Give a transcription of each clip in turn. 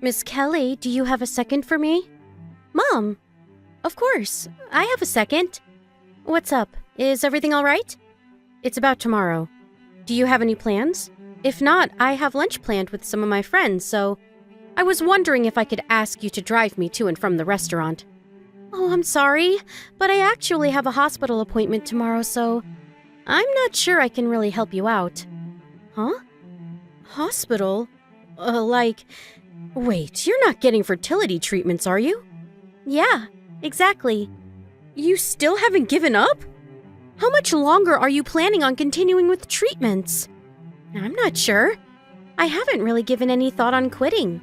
Miss Kelly, do you have a second for me? Mom! Of course, I have a second. What's up? Is everything all right? It's about tomorrow. Do you have any plans? If not, I have lunch planned with some of my friends, so I was wondering if I could ask you to drive me to and from the restaurant. Oh, I'm sorry, but I actually have a hospital appointment tomorrow, so I'm not sure I can really help you out. Huh? Hospital? Wait, you're not getting fertility treatments, are you? Yeah, exactly. You still haven't given up? How much longer are you planning on continuing with treatments? I'm not sure. I haven't really given any thought on quitting.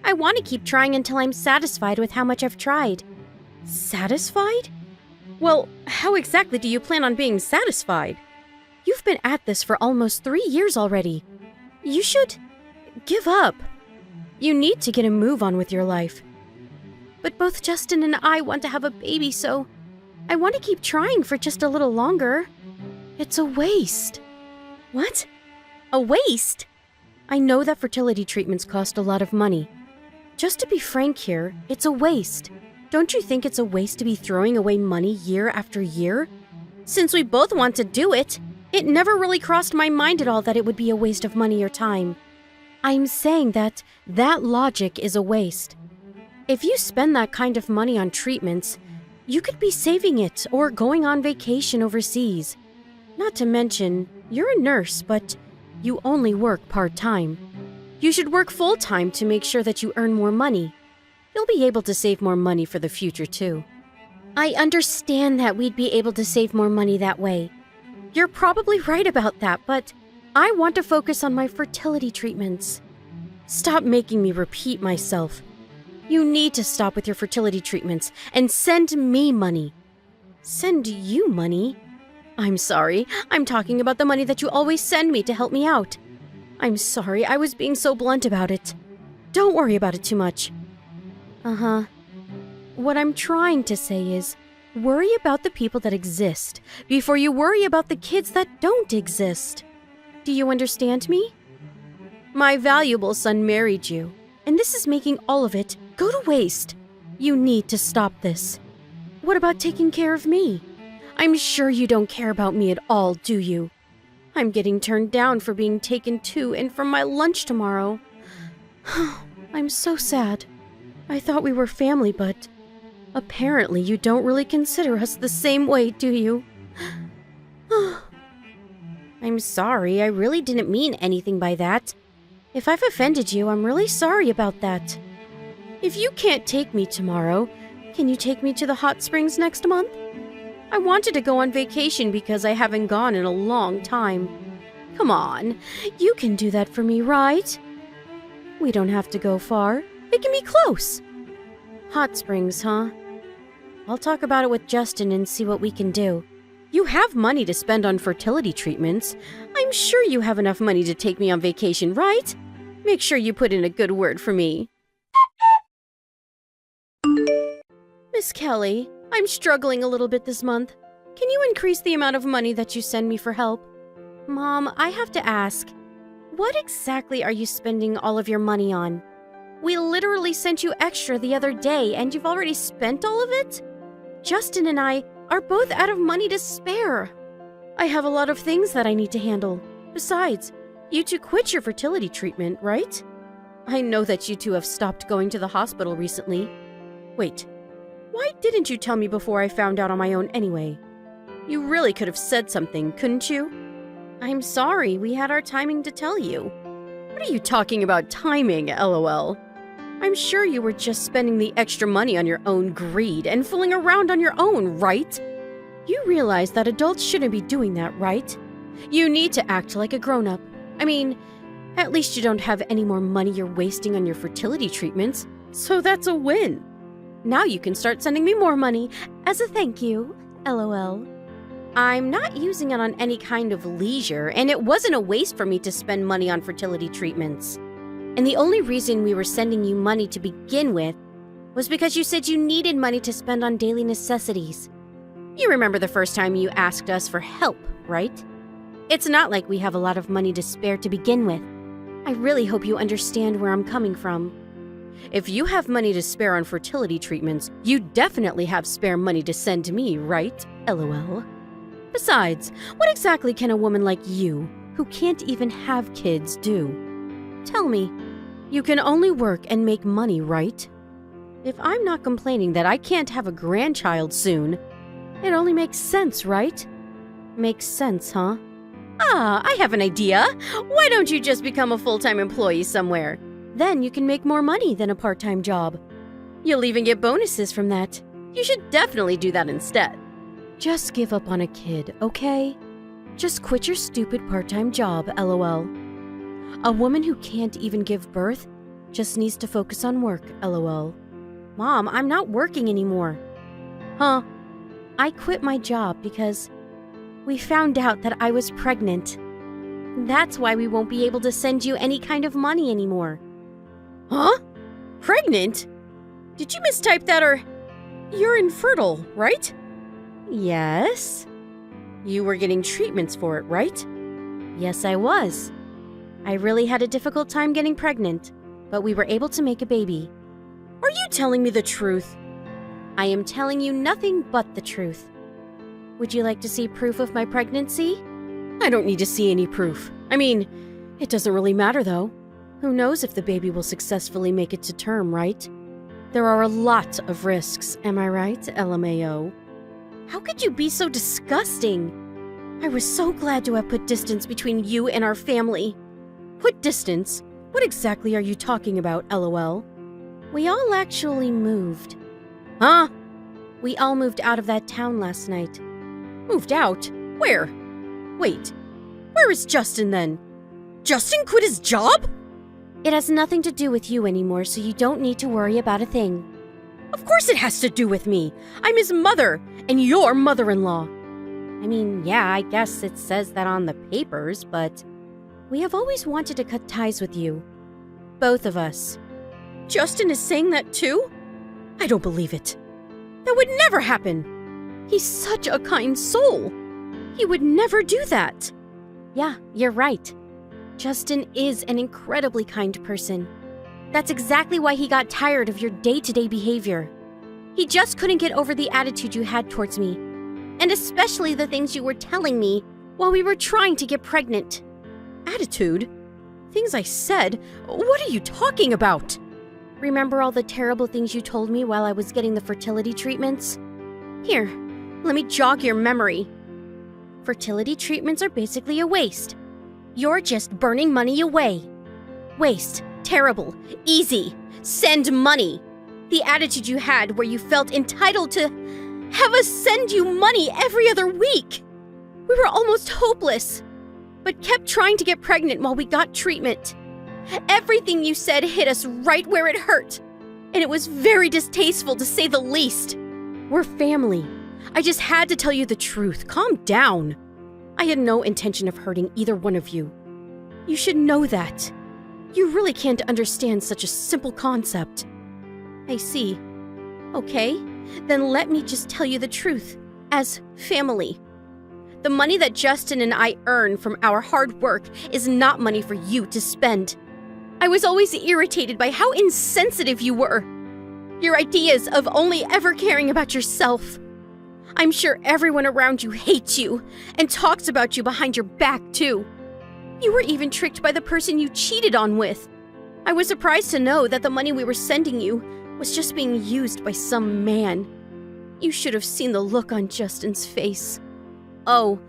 I want to keep trying until I'm satisfied with how much I've tried. Satisfied? Well, how exactly do you plan on being satisfied? You've been at this for almost 3 years already. You should give up. You need to get a move on with your life. But both Justin and I want to have a baby, so I want to keep trying for just a little longer. It's a waste. What? A waste? I know that fertility treatments cost a lot of money. Just to be frank here, it's a waste. Don't you think it's a waste to be throwing away money year after year? Since we both want to do it, it never really crossed my mind at all that it would be a waste of money or time. I'm saying that logic is a waste. If you spend that kind of money on treatments, you could be saving it or going on vacation overseas. Not to mention, you're a nurse, but you only work part-time. You should work full-time to make sure that you earn more money. You'll be able to save more money for the future, too. I understand that we'd be able to save more money that way. You're probably right about that, but I want to focus on my fertility treatments. Stop making me repeat myself. You need to stop with your fertility treatments and send me money. Send you money? I'm sorry. I'm talking about the money that you always send me to help me out. I'm sorry. I was being so blunt about it. Don't worry about it too much. Uh-huh. What I'm trying to say is, worry about the people that exist before you worry about the kids that don't exist. Do you understand me? My valuable son married you, and this is making all of it go to waste. You need to stop this. What about taking care of me? I'm sure you don't care about me at all, do you? I'm getting turned down for being taken to and from my lunch tomorrow. I'm so sad. I thought we were family, but apparently you don't really consider us the same way, do you? I'm sorry, I really didn't mean anything by that. If I've offended you, I'm really sorry about that. If you can't take me tomorrow, can you take me to the hot springs next month? I wanted to go on vacation because I haven't gone in a long time. Come on, you can do that for me, right? We don't have to go far. It can be close. Hot springs, huh? I'll talk about it with Justin and see what we can do. You have money to spend on fertility treatments. I'm sure you have enough money to take me on vacation, right? Make sure you put in a good word for me. Miss Kelly, I'm struggling a little bit this month. Can you increase the amount of money that you send me for help? Mom, I have to ask, what exactly are you spending all of your money on? We literally sent you extra the other day, and you've already spent all of it? Justin and I are both out of money to spare. I have a lot of things that I need to handle. Besides, you two quit your fertility treatment, right? I know that you two have stopped going to the hospital recently. Wait, why didn't you tell me before I found out on my own anyway? You really could have said something, couldn't you? I'm sorry, we had our timing to tell you. What are you talking about timing, LOL? I'm sure you were just spending the extra money on your own greed and fooling around on your own, right? You realize that adults shouldn't be doing that, right? You need to act like a grown-up. I mean, at least you don't have any more money you're wasting on your fertility treatments, so that's a win. Now you can start sending me more money as a thank you, LOL. I'm not using it on any kind of leisure, and it wasn't a waste for me to spend money on fertility treatments. And the only reason we were sending you money to begin with was because you said you needed money to spend on daily necessities. You remember the first time you asked us for help, right? It's not like we have a lot of money to spare to begin with. I really hope you understand where I'm coming from. If you have money to spare on fertility treatments, you definitely have spare money to send to me, right? LOL. Besides, what exactly can a woman like you, who can't even have kids, do? Tell me. You can only work and make money, right? If I'm not complaining that I can't have a grandchild soon, it only makes sense, right? Makes sense, huh? Ah, I have an idea. Why don't you just become a full-time employee somewhere? Then you can make more money than a part-time job. You'll even get bonuses from that. You should definitely do that instead. Just give up on a kid, okay? Just quit your stupid part-time job, LOL. A woman who can't even give birth just needs to focus on work, LOL. Mom, I'm not working anymore. Huh? I quit my job because we found out that I was pregnant. That's why we won't be able to send you any kind of money anymore. Huh? Pregnant? Did you mistype that, or you're infertile, right? Yes. You were getting treatments for it, right? Yes, I was. I really had a difficult time getting pregnant, but we were able to make a baby. Are you telling me the truth? I am telling you nothing but the truth. Would you like to see proof of my pregnancy? I don't need to see any proof. I mean, it doesn't really matter though. Who knows if the baby will successfully make it to term, right? There are a lot of risks, am I right, LMAO? How could you be so disgusting? I was so glad to have put distance between you and our family. Put distance? What exactly are you talking about, LOL? We all actually moved. Huh? We all moved out of that town last night. Moved out? Where? Wait, where is Justin then? Justin quit his job? It has nothing to do with you anymore, so you don't need to worry about a thing. Of course it has to do with me. I'm his mother, and your mother-in-law. I mean, yeah, I guess it says that on the papers, but we have always wanted to cut ties with you. Both of us. Justin is saying that too? I don't believe it. That would never happen. He's such a kind soul. He would never do that. Yeah, you're right. Justin is an incredibly kind person. That's exactly why he got tired of your day-to-day behavior. He just couldn't get over the attitude you had towards me, and especially the things you were telling me while we were trying to get pregnant. Attitude? Things I said? What are you talking about? Remember all the terrible things you told me while I was getting the fertility treatments? Here, let me jog your memory. Fertility treatments are basically a waste. You're just burning money away. Waste. Terrible. Easy. Send money. The attitude you had where you felt entitled to have us send you money every other week. We were almost hopeless, but kept trying to get pregnant while we got treatment. Everything you said hit us right where it hurt, and it was very distasteful to say the least. We're family. I just had to tell you the truth. Calm down. I had no intention of hurting either one of you. You should know that. You really can't understand such a simple concept. I see. Okay, then let me just tell you the truth. As family. The money that Justin and I earn from our hard work is not money for you to spend. I was always irritated by how insensitive you were. Your ideas of only ever caring about yourself. I'm sure everyone around you hates you and talks about you behind your back, too. You were even tricked by the person you cheated on with. I was surprised to know that the money we were sending you was just being used by some man. You should have seen the look on Justin's face. Oh,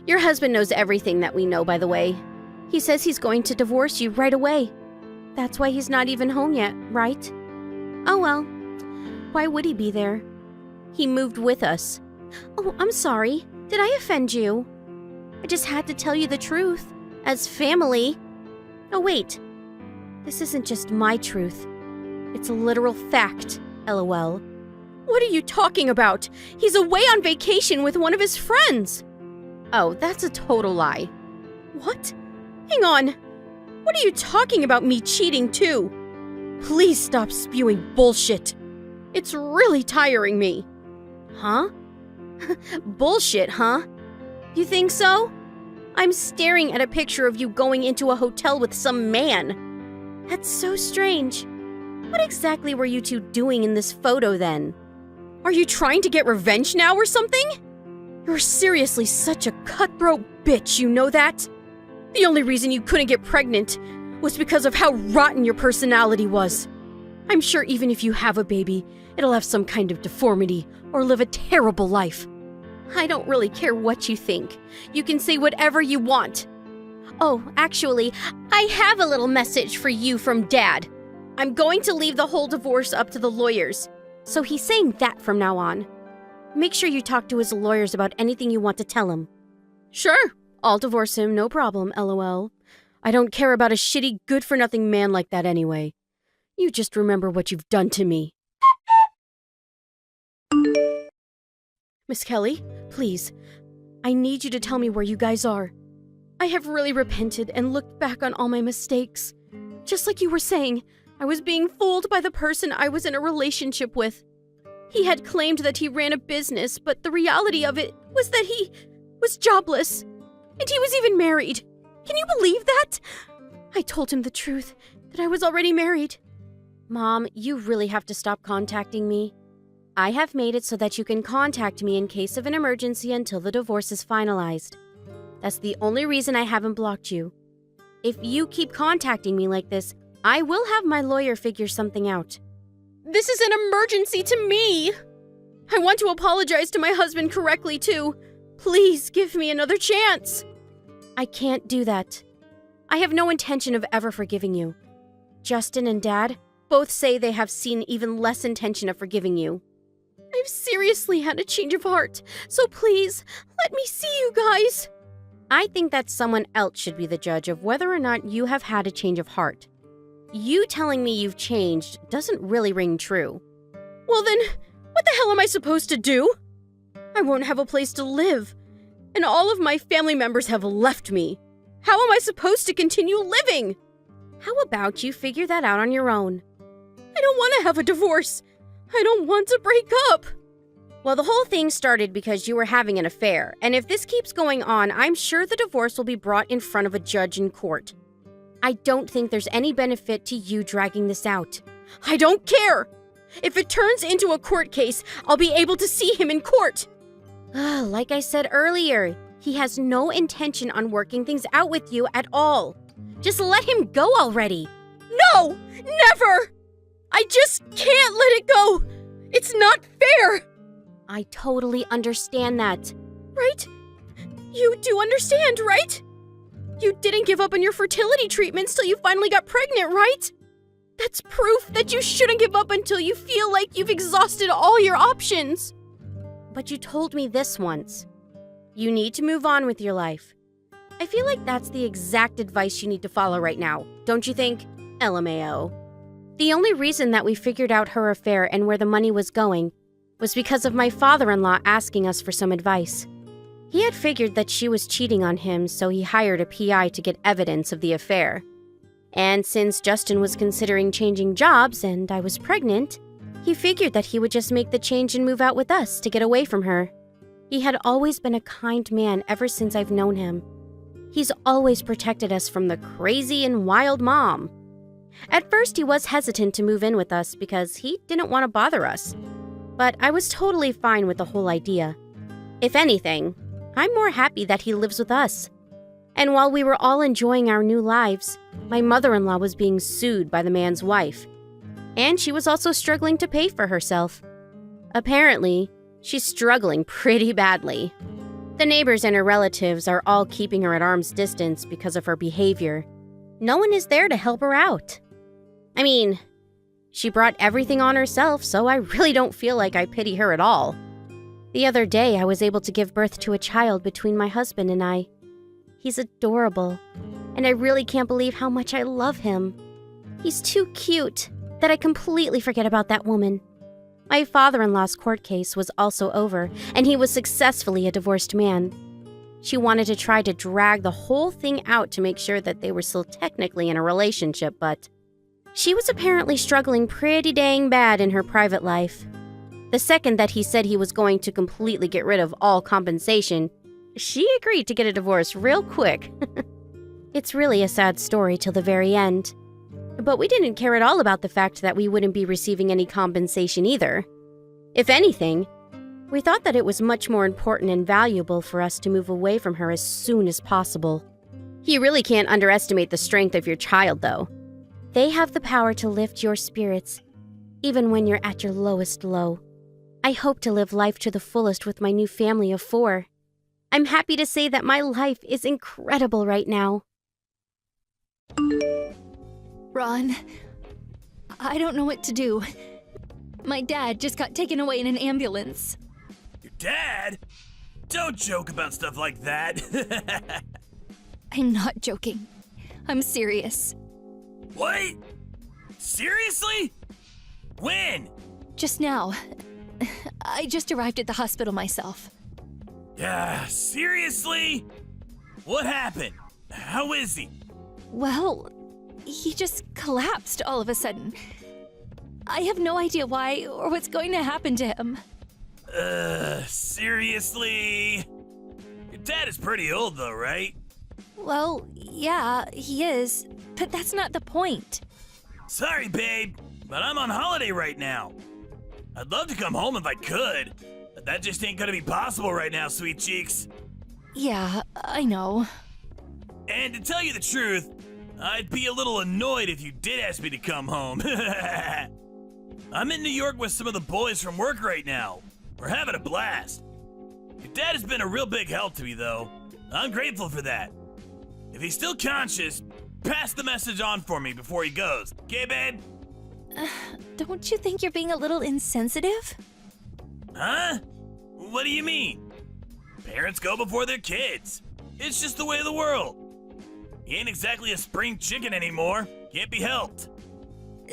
your husband knows everything that we know, by the way. He says he's going to divorce you right away. That's why he's not even home yet, right? Oh well, why would he be there? He moved with us. Oh, I'm sorry. Did I offend you? I just had to tell you the truth. As family. Oh wait, this isn't just my truth. It's a literal fact, LOL. What are you talking about? He's away on vacation with one of his friends. Oh, that's a total lie. What? Hang on. What are you talking about me cheating too? Please stop spewing bullshit. It's really tiring me. Huh? Bullshit, huh? You think so? I'm staring at a picture of you going into a hotel with some man. That's so strange. What exactly were you two doing in this photo then? Are you trying to get revenge now or something? You're seriously such a cutthroat bitch, you know that? The only reason you couldn't get pregnant was because of how rotten your personality was. I'm sure even if you have a baby, it'll have some kind of deformity or live a terrible life. I don't really care what you think. You can say whatever you want. Oh, actually, I have a little message for you from Dad. I'm going to leave the whole divorce up to the lawyers. So he's saying that from now on. Make sure you talk to his lawyers about anything you want to tell him. Sure, I'll divorce him, no problem, LOL. I don't care about a shitty, good-for-nothing man like that anyway. You just remember what you've done to me. Miss Kelly, please. I need you to tell me where you guys are. I have really repented and looked back on all my mistakes. Just like you were saying, I was being fooled by the person I was in a relationship with. He had claimed that he ran a business, but the reality of it was that he was jobless. And he was even married. Can you believe that? I told him the truth, that I was already married. Mom, you really have to stop contacting me. I have made it so that you can contact me in case of an emergency until the divorce is finalized. That's the only reason I haven't blocked you. If you keep contacting me like this, I will have my lawyer figure something out. This is an emergency to me! I want to apologize to my husband correctly, too. Please give me another chance. I can't do that. I have no intention of ever forgiving you. Justin and Dad both say they have seen even less intention of forgiving you. I've seriously had a change of heart, so please, let me see you guys. I think that someone else should be the judge of whether or not you have had a change of heart. You telling me you've changed doesn't really ring true. Well then, what the hell am I supposed to do? I won't have a place to live, and all of my family members have left me. How am I supposed to continue living? How about you figure that out on your own? I don't want to have a divorce. I don't want to break up. Well, the whole thing started because you were having an affair, and if this keeps going on, I'm sure the divorce will be brought in front of a judge in court. I don't think there's any benefit to you dragging this out. I don't care! If it turns into a court case, I'll be able to see him in court. Like I said earlier, he has no intention on working things out with you at all. Just let him go already. No! Never! I just can't let it go! It's not fair! I totally understand that. Right? You do understand, right? You didn't give up on your fertility treatments till you finally got pregnant, right? That's proof that you shouldn't give up until you feel like you've exhausted all your options. But you told me this once. You need to move on with your life. I feel like that's the exact advice you need to follow right now, don't you think? LMAO. The only reason that we figured out her affair and where the money was going was because of my father-in-law asking us for some advice. He had figured that she was cheating on him, so he hired a PI to get evidence of the affair. And since Justin was considering changing jobs and I was pregnant, he figured that he would just make the change and move out with us to get away from her. He had always been a kind man ever since I've known him. He's always protected us from the crazy and wild mom. At first, he was hesitant to move in with us because he didn't want to bother us. But I was totally fine with the whole idea. If anything, I'm more happy that he lives with us. And while we were all enjoying our new lives, my mother-in-law was being sued by the man's wife. And she was also struggling to pay for herself. Apparently, she's struggling pretty badly. The neighbors and her relatives are all keeping her at arm's distance because of her behavior. No one is there to help her out. I mean, she brought everything on herself, so I really don't feel like I pity her at all. The other day, I was able to give birth to a child between my husband and I. He's adorable, and I really can't believe how much I love him. He's too cute that I completely forget about that woman. My father-in-law's court case was also over, and he was successfully a divorced man. She wanted to try to drag the whole thing out to make sure that they were still technically in a relationship, but she was apparently struggling pretty dang bad in her private life. The second that he said he was going to completely get rid of all compensation, she agreed to get a divorce real quick. It's really a sad story till the very end. But we didn't care at all about the fact that we wouldn't be receiving any compensation either. If anything, we thought that it was much more important and valuable for us to move away from her as soon as possible. You really can't underestimate the strength of your child, though. They have the power to lift your spirits, even when you're at your lowest low. I hope to live life to the fullest with my new family of 4. I'm happy to say that my life is incredible right now. Ron, I don't know what to do. My dad just got taken away in an ambulance. Your dad? Don't joke about stuff like that. I'm not joking. I'm serious. What? Seriously? When? Just now. I just arrived at the hospital myself. Yeah, seriously? What happened? How is he? Well, he just collapsed all of a sudden. I have no idea why or what's going to happen to him. Seriously? Your dad is pretty old though, right? Well, yeah, he is, but that's not the point. Sorry, babe, but I'm on holiday right now. I'd love to come home if I could, but that just ain't gonna be possible right now, sweet cheeks. Yeah, I know. And to tell you the truth, I'd be a little annoyed if you did ask me to come home. I'm in New York with some of the boys from work right now. We're having a blast. Your dad has been a real big help to me, though. I'm grateful for that. If he's still conscious, pass the message on for me before he goes. Okay, babe? Don't you think you're being a little insensitive? Huh? What do you mean? Parents go before their kids. It's just the way of the world. He ain't exactly a spring chicken anymore. Can't be helped.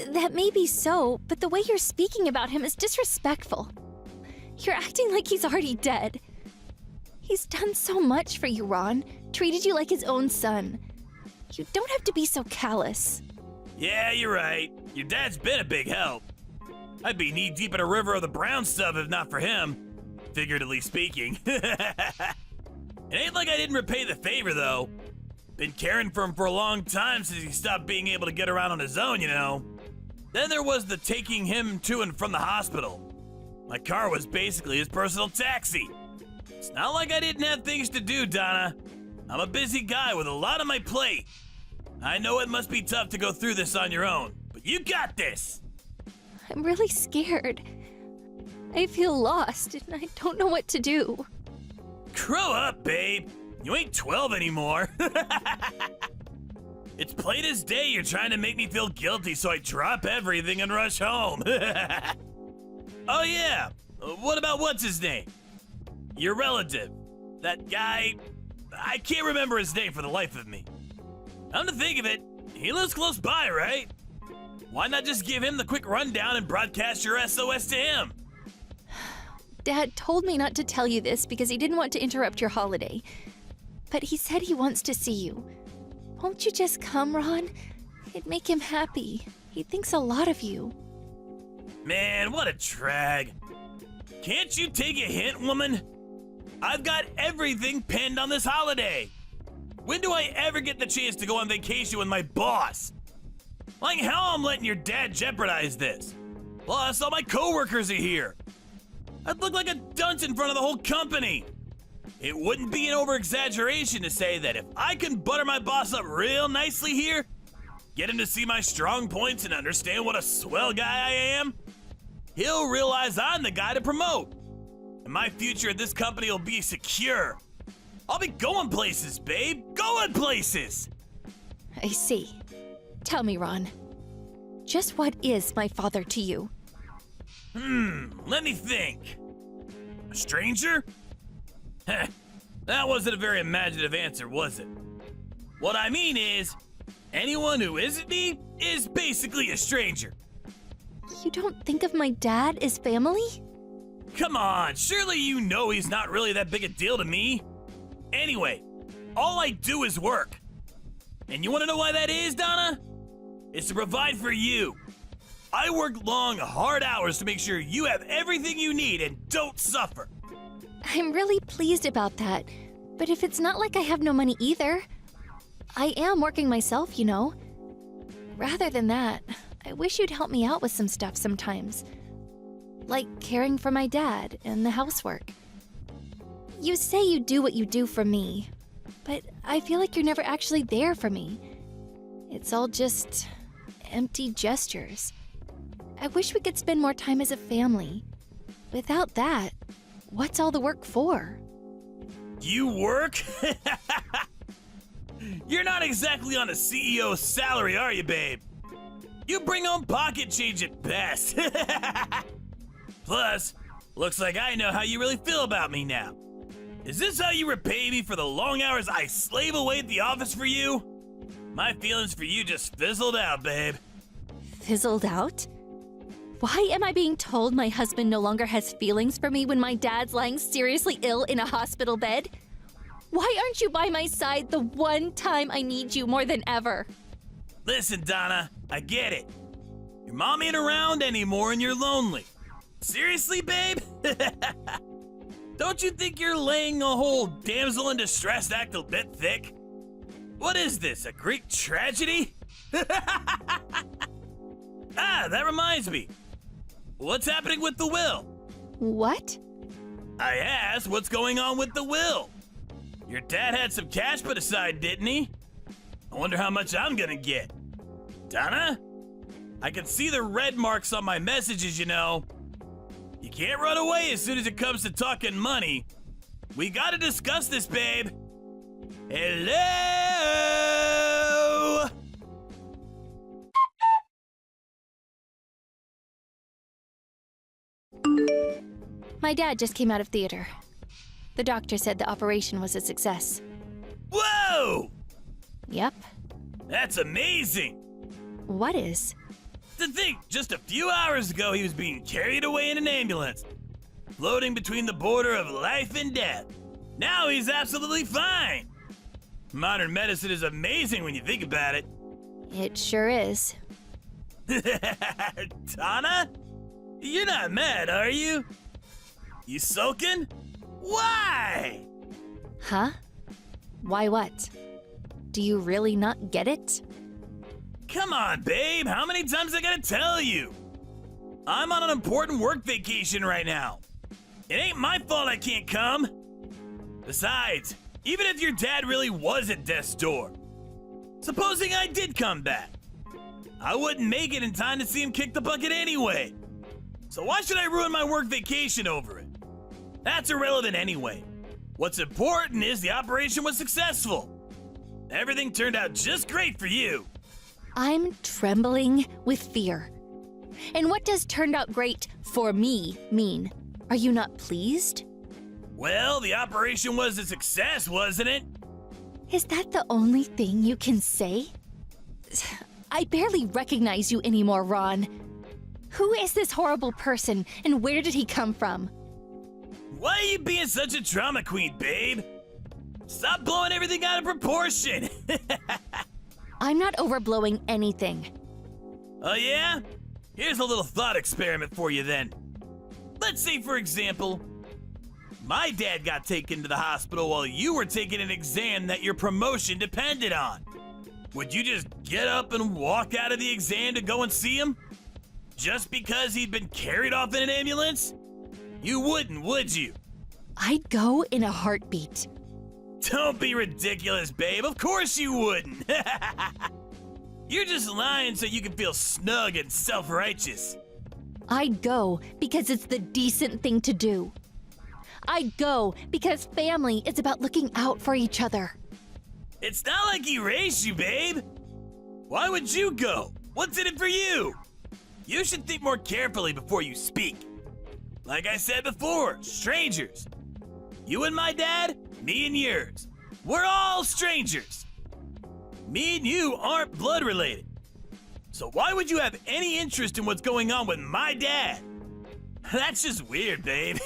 That may be so, but the way you're speaking about him is disrespectful. You're acting like he's already dead. He's done so much for you, Ron. Treated you like his own son. You don't have to be so callous. Yeah, you're right. Your dad's been a big help. I'd be knee-deep in a river of the brown stuff if not for him, figuratively speaking. It ain't like I didn't repay the favor, though. Been caring for him for a long time since he stopped being able to get around on his own, you know. Then there was the taking him to and from the hospital. My car was basically his personal taxi. It's not like I didn't have things to do, Donna. I'm a busy guy with a lot on my plate. I know it must be tough to go through this on your own, but you got this. I'm really scared. I feel lost, and I don't know what to do. Grow up, babe. You ain't 12 anymore. It's plain as day you're trying to make me feel guilty, so I drop everything and rush home. Oh yeah, what about what's his name? Your relative. That guy, I can't remember his name for the life of me. Come to think of it, he lives close by, right? Why not just give him the quick rundown and broadcast your SOS to him? Dad told me not to tell you this because he didn't want to interrupt your holiday. But he said he wants to see you. Won't you just come, Ron? It'd make him happy. He thinks a lot of you. Man, what a drag. Can't you take a hint, woman? I've got everything pinned on this holiday. When do I ever get the chance to go on vacation with my boss? Like how I'm letting your dad jeopardize this? Plus, all my coworkers are here. I'd look like a dunce in front of the whole company. It wouldn't be an over-exaggeration to say that if I can butter my boss up real nicely here, get him to see my strong points and understand what a swell guy I am, he'll realize I'm the guy to promote. And my future at this company will be secure. I'll be going places, babe. Going places! I see. Tell me, Ron. Just what is my father to you? Let me think. A stranger? Heh, that wasn't a very imaginative answer, was it? What I mean is, anyone who isn't me is basically a stranger. You don't think of my dad as family? Come on, surely you know he's not really that big a deal to me. Anyway, all I do is work. And you want to know why that is, Donna? It's to provide for you. I work long, hard hours to make sure you have everything you need and don't suffer. I'm really pleased about that. But if it's not like I have no money either, I am working myself, you know. Rather than that, I wish you'd help me out with some stuff sometimes. Like caring for my dad and the housework. You say you do what you do for me, but I feel like you're never actually there for me. It's all just empty gestures. I wish we could spend more time as a family. Without that, what's all the work for? You work? You're not exactly on a CEO's salary, are you, babe? You bring home pocket change at best. Plus, looks like I know how you really feel about me now. Is this how you repay me for the long hours I slave away at the office for you? My feelings for you just fizzled out, babe. Fizzled out? Why am I being told my husband no longer has feelings for me when my dad's lying seriously ill in a hospital bed? Why aren't you by my side the one time I need you more than ever? Listen, Donna, I get it. Your mom ain't around anymore and you're lonely. Seriously, babe? Don't you think you're laying a whole damsel in distress act a bit thick? What is this, a Greek tragedy? Ah, that reminds me. What's happening with the will? What? I asked what's going on with the will. Your dad had some cash put aside, didn't he? I wonder how much I'm gonna get. Donna? I can see the red marks on my messages, you know. You can't run away as soon as it comes to talking money. We gotta discuss this, babe. Hello? My dad just came out of theater. The doctor said the operation was a success. Whoa! Yep. That's amazing. What is? To think, just a few hours ago he was being carried away in an ambulance, floating between the border of life and death. Now he's absolutely fine. Modern medicine is amazing when you think about it. It sure is. Donna? You're not mad, are you? You sulking? Why? Huh? Why what? Do you really not get it? Come on, babe. How many times I gotta tell you? I'm on an important work vacation right now. It ain't my fault I can't come. Besides, even if your dad really was at death's door, supposing I did come back, I wouldn't make it in time to see him kick the bucket anyway. So why should I ruin my work vacation over it? That's irrelevant anyway. What's important is the operation was successful. Everything turned out just great for you. I'm trembling with fear. And what does turned out great for me mean? Are you not pleased? Well, the operation was a success, wasn't it? Is that the only thing you can say? I barely recognize you anymore, Ron. Who is this horrible person, and where did he come from? Why are you being such a drama queen, babe? Stop blowing everything out of proportion. I'm not overblowing anything. Oh yeah? Here's a little thought experiment for you then. Let's say, for example, my dad got taken to the hospital while you were taking an exam that your promotion depended on. Would you just get up and walk out of the exam to go and see him? Just because he'd been carried off in an ambulance? You wouldn't, would you? I'd go in a heartbeat. Don't be ridiculous, babe. Of course you wouldn't. You're just lying so you can feel snug and self-righteous. I'd go because it's the decent thing to do. I'd go because family is about looking out for each other. It's not like he raised you, babe. Why would you go? What's in it for you? You should think more carefully before you speak. Like I said before, strangers. You and my dad, me and yours. We're all strangers. Me and you aren't blood related. So why would you have any interest in what's going on with my dad? That's just weird, babe.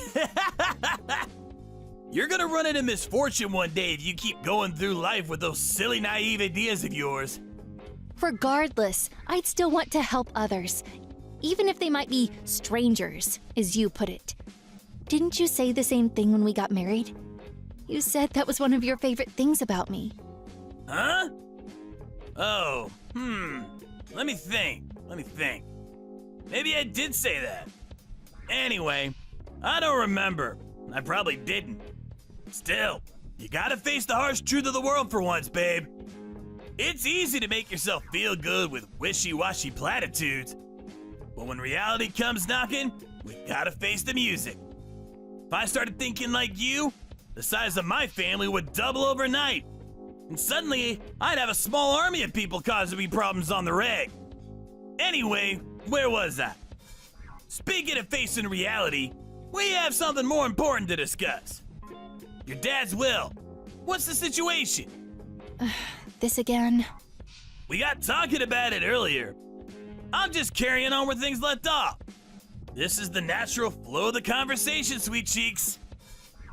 You're gonna run into misfortune one day if you keep going through life with those silly, naive ideas of yours. Regardless, I'd still want to help others, even if they might be strangers, as you put it. Didn't you say the same thing when we got married? You said that was one of your favorite things about me. Huh? Oh, Let me think. Maybe I did say that. Anyway, I don't remember. I probably didn't. Still, you gotta face the harsh truth of the world for once, babe. It's easy to make yourself feel good with wishy-washy platitudes. But when reality comes knocking, we gotta face the music. If I started thinking like you, the size of my family would double overnight. And suddenly, I'd have a small army of people causing me problems on the reg. Anyway, where was I? Speaking of facing reality, we have something more important to discuss. Your dad's will. What's the situation? This again. We got talking about it earlier. I'm just carrying on where things left off. This is the natural flow of the conversation, sweet cheeks.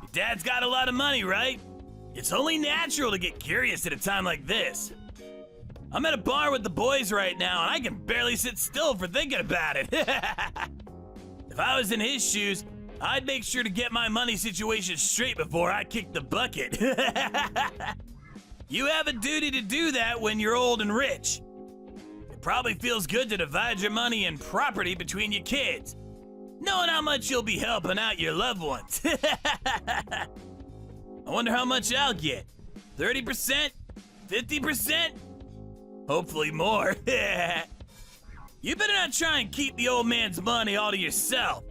Your dad's got a lot of money, right? It's only natural to get curious at a time like this. I'm at a bar with the boys right now, and I can barely sit still for thinking about it. If I was in his shoes, I'd make sure to get my money situation straight before I kick the bucket. You have a duty to do that when you're old and rich. It probably feels good to divide your money and property between your kids, knowing how much you'll be helping out your loved ones. I wonder how much I'll get. 30%? 50%? Hopefully more. You better not try and keep the old man's money all to yourself.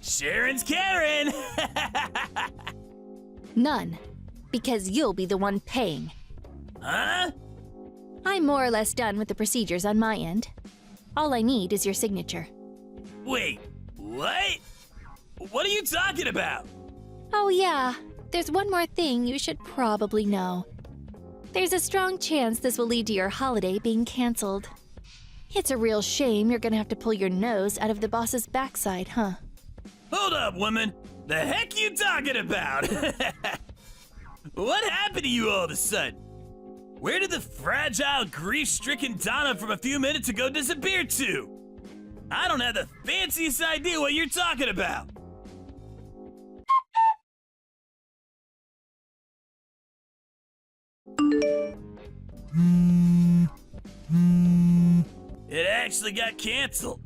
Sharon's Karen. None. Because you'll be the one paying. Huh? I'm more or less done with the procedures on my end. All I need is your signature. Wait, what? What are you talking about? Oh yeah, there's one more thing you should probably know. There's a strong chance this will lead to your holiday being cancelled. It's a real shame you're gonna have to pull your nose out of the boss's backside, huh? Hold up, woman. The heck you talking about? What happened to you all of a sudden? Where did the fragile, grief-stricken Donna from a few minutes ago disappear to? I don't have the fanciest idea what you're talking about. It actually got canceled.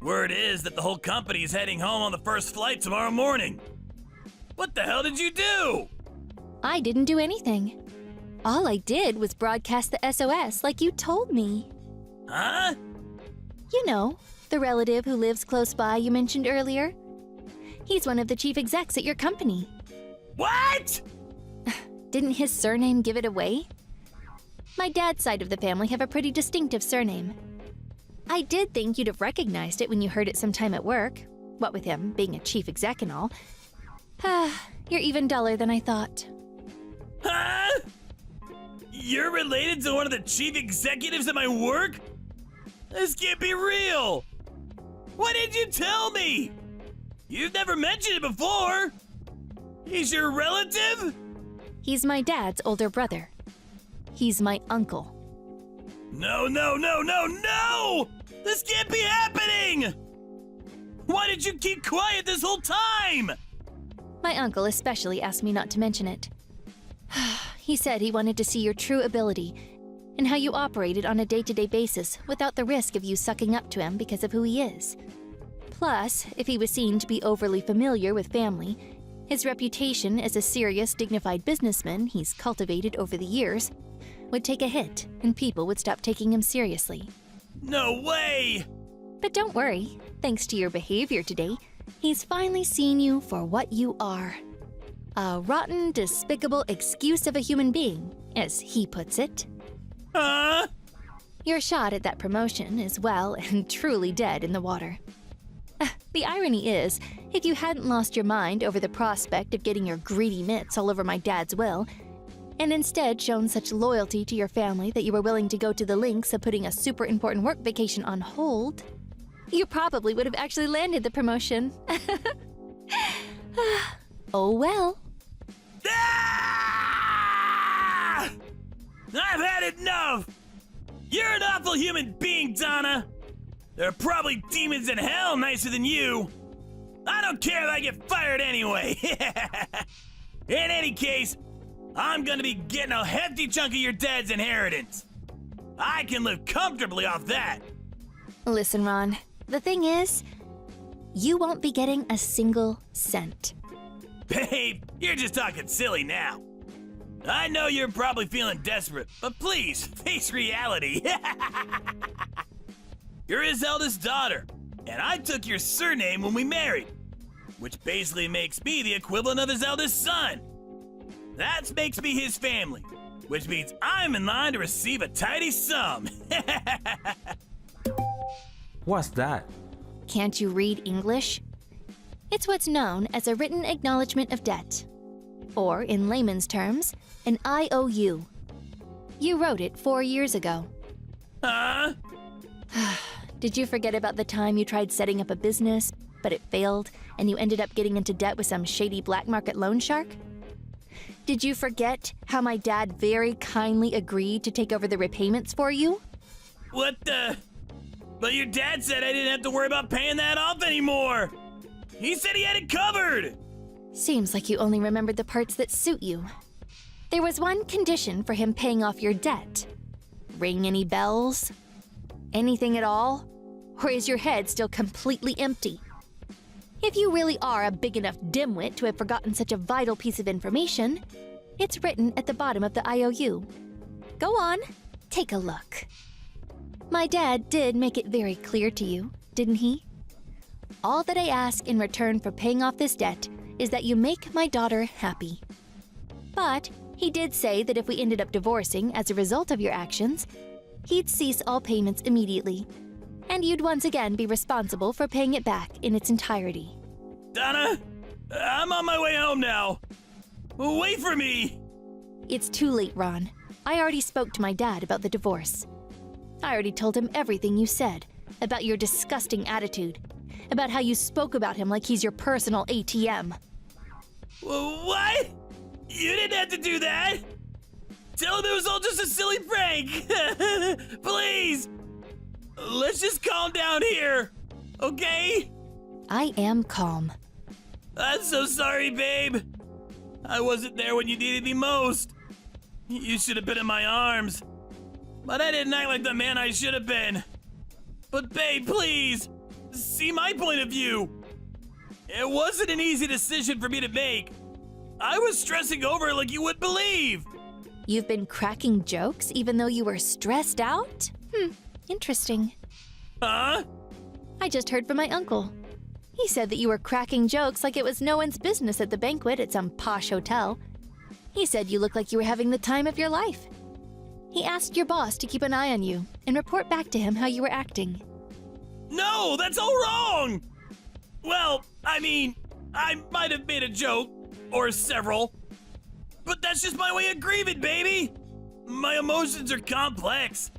Word is that the whole company is heading home on the first flight tomorrow morning. What the hell did you do? I didn't do anything. All I did was broadcast the SOS like you told me. Huh? You know, the relative who lives close by you mentioned earlier. He's one of the chief execs at your company. What? Didn't his surname give it away? My dad's side of the family have a pretty distinctive surname. I did think you'd have recognized it when you heard it sometime at work, what with him being a chief exec and all. You're even duller than I thought. Huh? You're related to one of the chief executives at my work? This can't be real. Why didn't you tell me? You've never mentioned it before. He's your relative? He's my dad's older brother. He's my uncle. No, no, no, no, no! This can't be happening! Why did you keep quiet this whole time? My uncle especially asked me not to mention it. He said he wanted to see your true ability and how you operated on a day-to-day basis without the risk of you sucking up to him because of who he is. Plus, if he was seen to be overly familiar with family, his reputation as a serious, dignified businessman he's cultivated over the years would take a hit and people would stop taking him seriously. No way! But don't worry, thanks to your behavior today, he's finally seen you for what you are. A rotten, despicable excuse of a human being, as he puts it. Huh? Your shot at that promotion is well and truly dead in the water. The irony is, if you hadn't lost your mind over the prospect of getting your greedy mitts all over my dad's will, and instead shown such loyalty to your family that you were willing to go to the lengths of putting a super important work vacation on hold, you probably would have actually landed the promotion. Oh well. Ah! I've had enough! You're an awful human being, Donna! There are probably demons in hell nicer than you! I don't care if I get fired anyway! In any case, I'm gonna be getting a hefty chunk of your dad's inheritance. I can live comfortably off that. Listen, Ron, the thing is, you won't be getting a single cent. Babe, you're just talking silly now. I know you're probably feeling desperate, but please, face reality. You're his eldest daughter, and I took your surname when we married, which basically makes me the equivalent of his eldest son. That makes me his family, which means I'm in line to receive a tidy sum. What's that? Can't you read English? It's what's known as a written acknowledgement of debt, or in layman's terms, an IOU. You wrote it 4 years ago. Huh? Did you forget about the time you tried setting up a business, but it failed, and you ended up getting into debt with some shady black market loan shark? Did you forget how my dad very kindly agreed to take over the repayments for you? What the? But your dad said I didn't have to worry about paying that off anymore. He said he had it covered. Seems like you only remembered the parts that suit you. There was one condition for him paying off your debt. Ring any bells? Anything at all? Or is your head still completely empty? If you really are a big enough dimwit to have forgotten such a vital piece of information, it's written at the bottom of the IOU. Go on, take a look. My dad did make it very clear to you, didn't he? All that I ask in return for paying off this debt is that you make my daughter happy. But he did say that if we ended up divorcing as a result of your actions, he'd cease all payments immediately, and you'd once again be responsible for paying it back in its entirety. Donna, I'm on my way home now. Wait for me. It's too late, Ron. I already spoke to my dad about the divorce. I already told him everything you said, about your disgusting attitude, about how you spoke about him like he's your personal ATM. What? You didn't have to do that. Tell him it was all just a silly prank. Please. Let's just calm down here, okay? I am calm. I'm so sorry, babe. I wasn't there when you needed me most. You should have been in my arms. But I didn't act like the man I should have been. But babe, please, see my point of view. It wasn't an easy decision for me to make. I was stressing over it like you wouldn't believe. You've been cracking jokes even though you were stressed out? Interesting. Huh? I just heard from my uncle. He said that you were cracking jokes like it was no one's business at the banquet at some posh hotel. He said you looked like you were having the time of your life. He asked your boss to keep an eye on you and report back to him how you were acting. No, that's all wrong. Well, I mean, I might have made a joke, or several, but that's just my way of grieving, baby. My emotions are complex.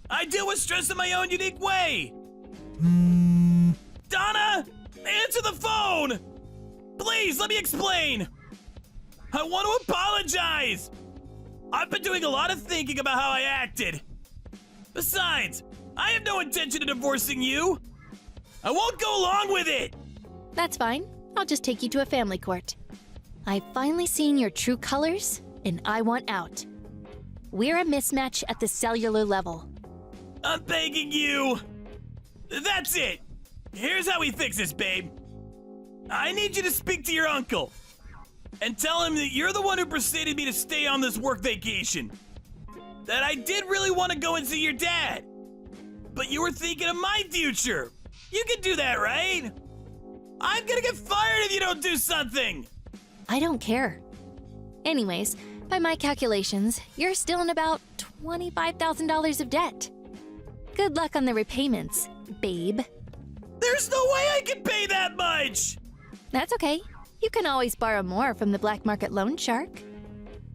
I deal with stress in my own unique way. Donna, answer the phone! Please, let me explain. I want to apologize. I've been doing a lot of thinking about how I acted. Besides, I have no intention of divorcing you. I won't go along with it. That's fine. I'll just take you to a family court. I've finally seen your true colors, and I want out. We're a mismatch at the cellular level. I'm begging you. That's it. Here's how we fix this, babe. I need you to speak to your uncle and tell him that you're the one who persuaded me to stay on this work vacation. That I did really want to go and see your dad, but you were thinking of my future. You can do that, right? I'm gonna get fired if you don't do something. I don't care. Anyways, by my calculations, you're still in about $25,000 of debt. Good luck on the repayments, babe. There's no way I can pay that much. That's okay. You can always borrow more from the black market loan shark.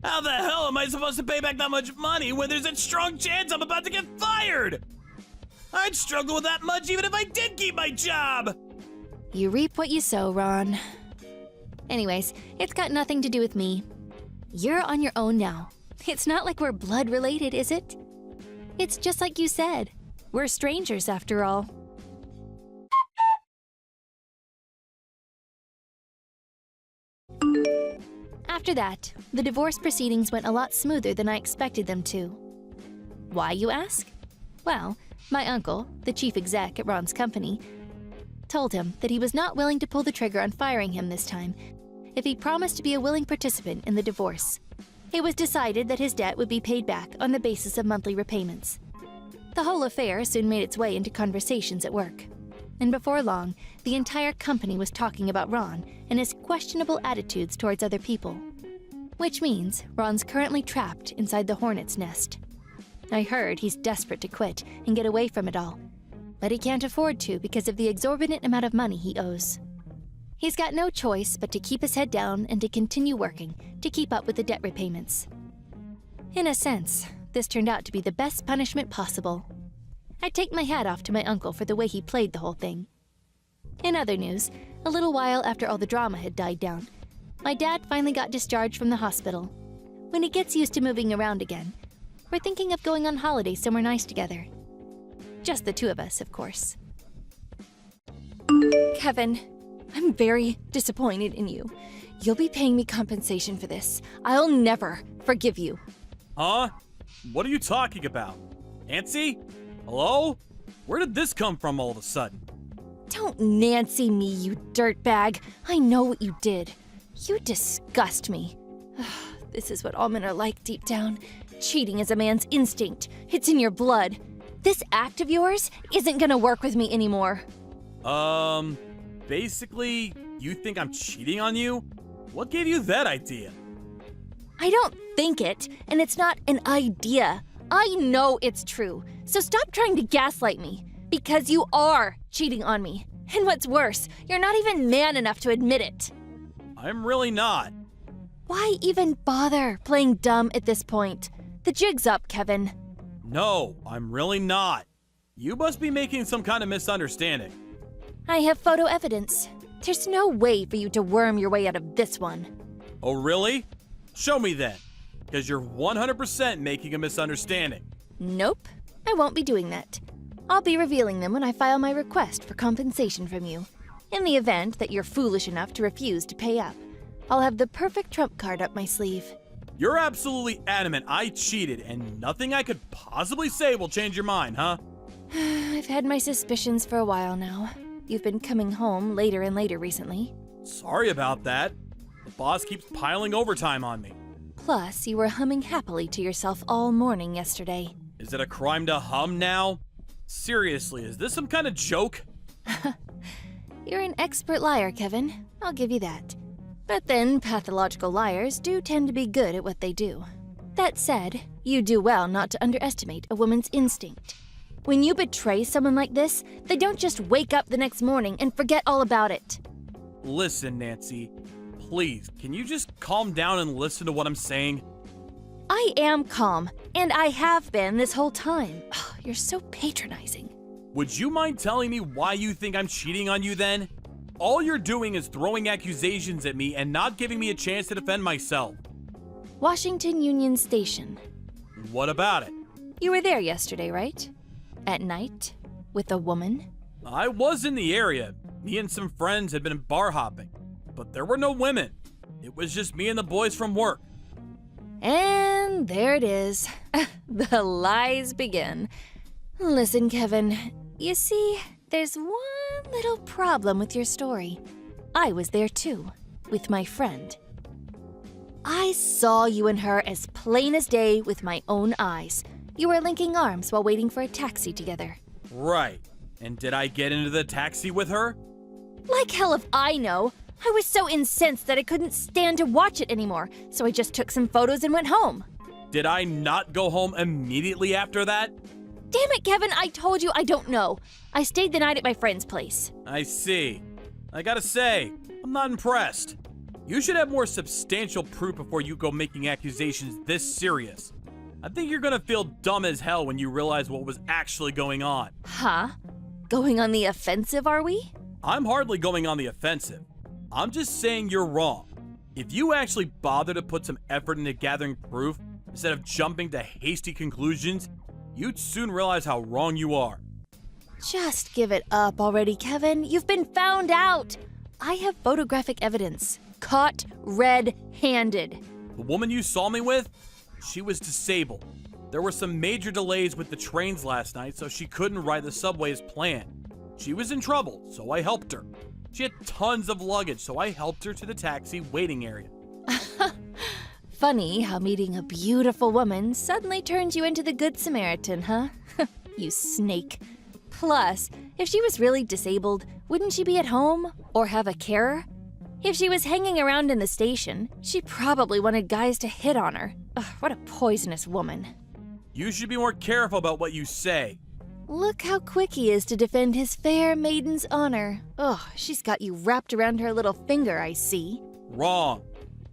How the hell am I supposed to pay back that much money when there's a strong chance I'm about to get fired? I'd struggle with that much even if I did keep my job. You reap what you sow, Ron. Anyways, it's got nothing to do with me. You're on your own now. It's not like we're blood related, is it? It's just like you said. We're strangers after all. After that, the divorce proceedings went a lot smoother than I expected them to. Why, you ask? Well, my uncle, the chief exec at Ron's company, told him that he was not willing to pull the trigger on firing him this time if he promised to be a willing participant in the divorce. It was decided that his debt would be paid back on the basis of monthly repayments. The whole affair soon made its way into conversations at work. And before long, the entire company was talking about Ron and his questionable attitudes towards other people. Which means Ron's currently trapped inside the hornet's nest. I heard he's desperate to quit and get away from it all, but he can't afford to because of the exorbitant amount of money he owes. He's got no choice but to keep his head down and to continue working to keep up with the debt repayments. In a sense, this turned out to be the best punishment possible. I take my hat off to my uncle for the way he played the whole thing. In other news, a little while after all the drama had died down, my dad finally got discharged from the hospital. When he gets used to moving around again, we're thinking of going on holiday somewhere nice together. Just the two of us, of course. Kevin, I'm very disappointed in you. You'll be paying me compensation for this. I'll never forgive you. Huh? What are you talking about? Nancy? Hello? Where did this come from all of a sudden? Don't Nancy me, you dirtbag. I know what you did. You disgust me. This is what all men are like deep down. Cheating is a man's instinct. It's in your blood. This act of yours isn't gonna work with me anymore. Basically, you think I'm cheating on you? What gave you that idea? I don't think it, and it's not an idea. I know it's true. So stop trying to gaslight me, because you are cheating on me. And what's worse, you're not even man enough to admit it. I'm really not. Why even bother playing dumb at this point? The jig's up, Kevin. No, I'm really not. You must be making some kind of misunderstanding. I have photo evidence. There's no way for you to worm your way out of this one. Oh, really? Show me then, because you're 100% making a misunderstanding. Nope, I won't be doing that. I'll be revealing them when I file my request for compensation from you. In the event that you're foolish enough to refuse to pay up, I'll have the perfect trump card up my sleeve. You're absolutely adamant I cheated, and nothing I could possibly say will change your mind, huh? I've had my suspicions for a while now. You've been coming home later and later recently. Sorry about that. The boss keeps piling overtime on me. Plus, you were humming happily to yourself all morning yesterday. Is it a crime to hum now? Seriously, is this some kind of joke? You're an expert liar, Kevin. I'll give you that. But then, pathological liars do tend to be good at what they do. That said, you do well not to underestimate a woman's instinct. When you betray someone like this, they don't just wake up the next morning and forget all about it. Listen, Nancy. Please, can you just calm down and listen to what I'm saying? I am calm, and I have been this whole time. You're so patronizing. Would you mind telling me why you think I'm cheating on you then? All you're doing is throwing accusations at me and not giving me a chance to defend myself. Washington Union Station. What about it? You were there yesterday, right? At night? With a woman? I was in the area. Me and some friends had been bar hopping, but there were no women. It was just me and the boys from work. And there it is. The lies begin. Listen, Kevin, you see, there's one little problem with your story. I was there too, with my friend. I saw you and her as plain as day with my own eyes. You were linking arms while waiting for a taxi together. Right. And did I get into the taxi with her? Like hell if I know. I was so incensed that I couldn't stand to watch it anymore, so I just took some photos and went home. Did I not go home immediately after that? Damn it, Kevin, I told you I don't know. I stayed the night at my friend's place. I see. I gotta say, I'm not impressed. You should have more substantial proof before you go making accusations this serious. I think you're gonna feel dumb as hell when you realize what was actually going on. Huh? Going on the offensive, are we? I'm hardly going on the offensive. I'm just saying you're wrong. If you actually bother to put some effort into gathering proof, instead of jumping to hasty conclusions, you'd soon realize how wrong you are. Just give it up already, Kevin. You've been found out. I have photographic evidence. Caught red-handed. The woman you saw me with, she was disabled. There were some major delays with the trains last night, so she couldn't ride the subway as planned. She was in trouble, so I helped her. She had tons of luggage, so I helped her to the taxi waiting area. Funny how meeting a beautiful woman suddenly turns you into the Good Samaritan, huh? You snake. Plus, if she was really disabled, wouldn't she be at home or have a carer? If she was hanging around in the station, she probably wanted guys to hit on her. Ugh, what a poisonous woman. You should be more careful about what you say. Look how quick he is to defend his fair maiden's honor. Ugh, she's got you wrapped around her little finger, I see. Wrong.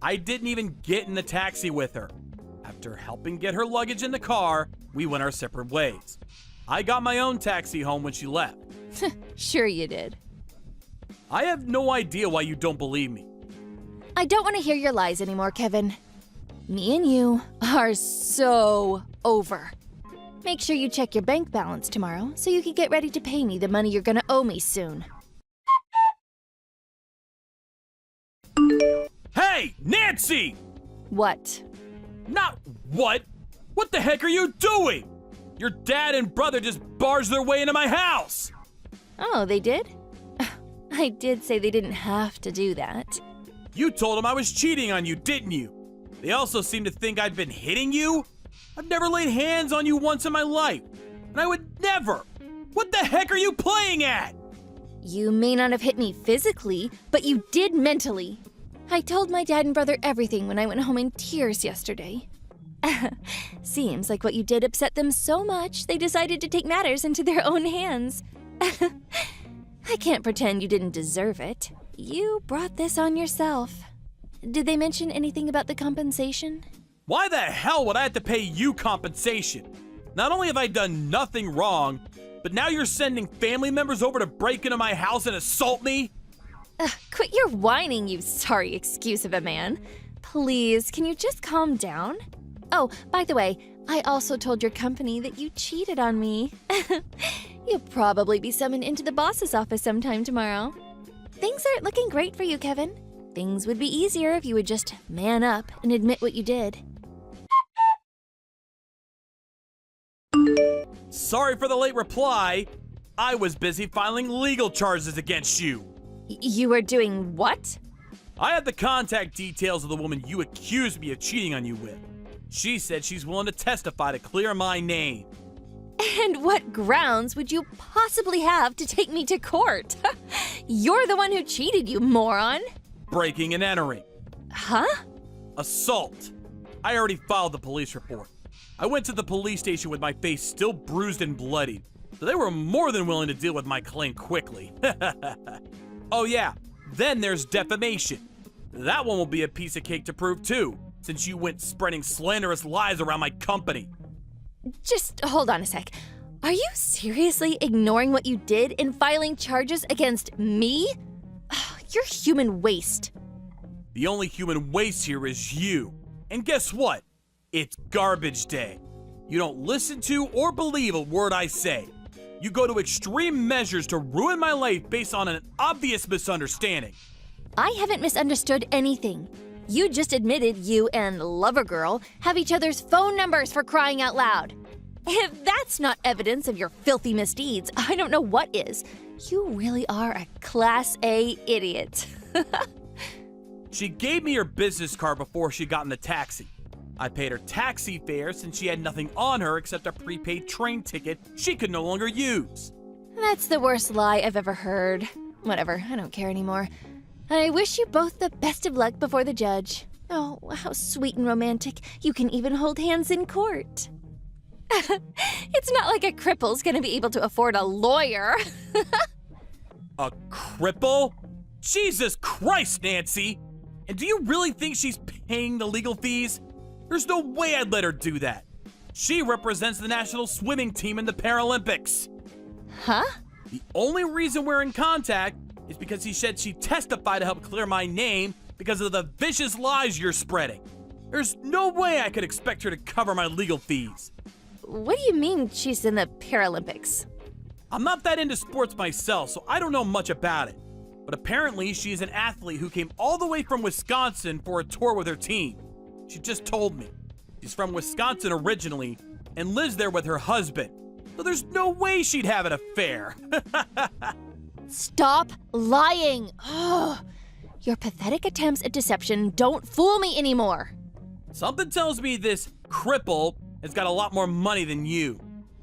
I didn't even get in the taxi with her. After helping get her luggage in the car, we went our separate ways. I got my own taxi home when she left. Sure you did. I have no idea why you don't believe me. I don't want to hear your lies anymore, Kevin. Me and you are so over. Make sure you check your bank balance tomorrow so you can get ready to pay me the money you're gonna owe me soon. Hey, Nancy! What? Not what? What the heck are you doing? Your dad and brother just barged their way into my house! Oh, they did? I did say they didn't have to do that. You told them I was cheating on you, didn't you? They also seem to think I'd been hitting you? I've never laid hands on you once in my life, and I would never! What the heck are you playing at? You may not have hit me physically, but you did mentally. I told my dad and brother everything when I went home in tears yesterday. Seems like what you did upset them so much, they decided to take matters into their own hands. I can't pretend you didn't deserve it. You brought this on yourself. Did they mention anything about the compensation? Why the hell would I have to pay you compensation? Not only have I done nothing wrong, but now you're sending family members over to break into my house and assault me? Quit your whining, you sorry excuse of a man. Please, can you just calm down? Oh, by the way, I also told your company that you cheated on me. You'll probably be summoned into the boss's office sometime tomorrow. Things aren't looking great for you, Kevin. Things would be easier if you would just man up and admit what you did. Sorry for the late reply. I was busy filing legal charges against you. You were doing what? I have the contact details of the woman you accused me of cheating on you with. She said she's willing to testify to clear my name. And what grounds would you possibly have to take me to court? You're the one who cheated, you moron. Breaking and entering. Huh? Assault. I already filed the police report. I went to the police station with my face still bruised and bloodied, so they were more than willing to deal with my claim quickly. Oh yeah, then there's defamation. That one will be a piece of cake to prove too, since you went spreading slanderous lies around my company. Just hold on a sec. Are you seriously ignoring what you did in filing charges against me? You're human waste. The only human waste here is you. And guess what? It's garbage day. You don't listen to or believe a word I say. You go to extreme measures to ruin my life based on an obvious misunderstanding. I haven't misunderstood anything. You just admitted you and Lover Girl have each other's phone numbers for crying out loud. If that's not evidence of your filthy misdeeds, I don't know what is. You really are a Class A idiot. She gave me her business card before she got in the taxi. I paid her taxi fare since she had nothing on her except a prepaid train ticket she could no longer use. That's the worst lie I've ever heard. Whatever, I don't care anymore. I wish you both the best of luck before the judge. Oh, how sweet and romantic. You can even hold hands in court. It's not like a cripple's gonna be able to afford a lawyer. A cripple? Jesus Christ, Nancy! And do you really think she's paying the legal fees? There's no way I'd let her do that. She represents the national swimming team in the Paralympics. Huh? The only reason we're in contact is because he said she'd testify to help clear my name because of the vicious lies you're spreading. There's no way I could expect her to cover my legal fees. What do you mean she's in the Paralympics? I'm not that into sports myself, so I don't know much about it. But apparently she's an athlete who came all the way from Wisconsin for a tour with her team. She just told me. She's from Wisconsin originally, and lives there with her husband. So there's no way she'd have an affair. Stop lying! Ugh. Your pathetic attempts at deception don't fool me anymore. Something tells me this cripple has got a lot more money than you.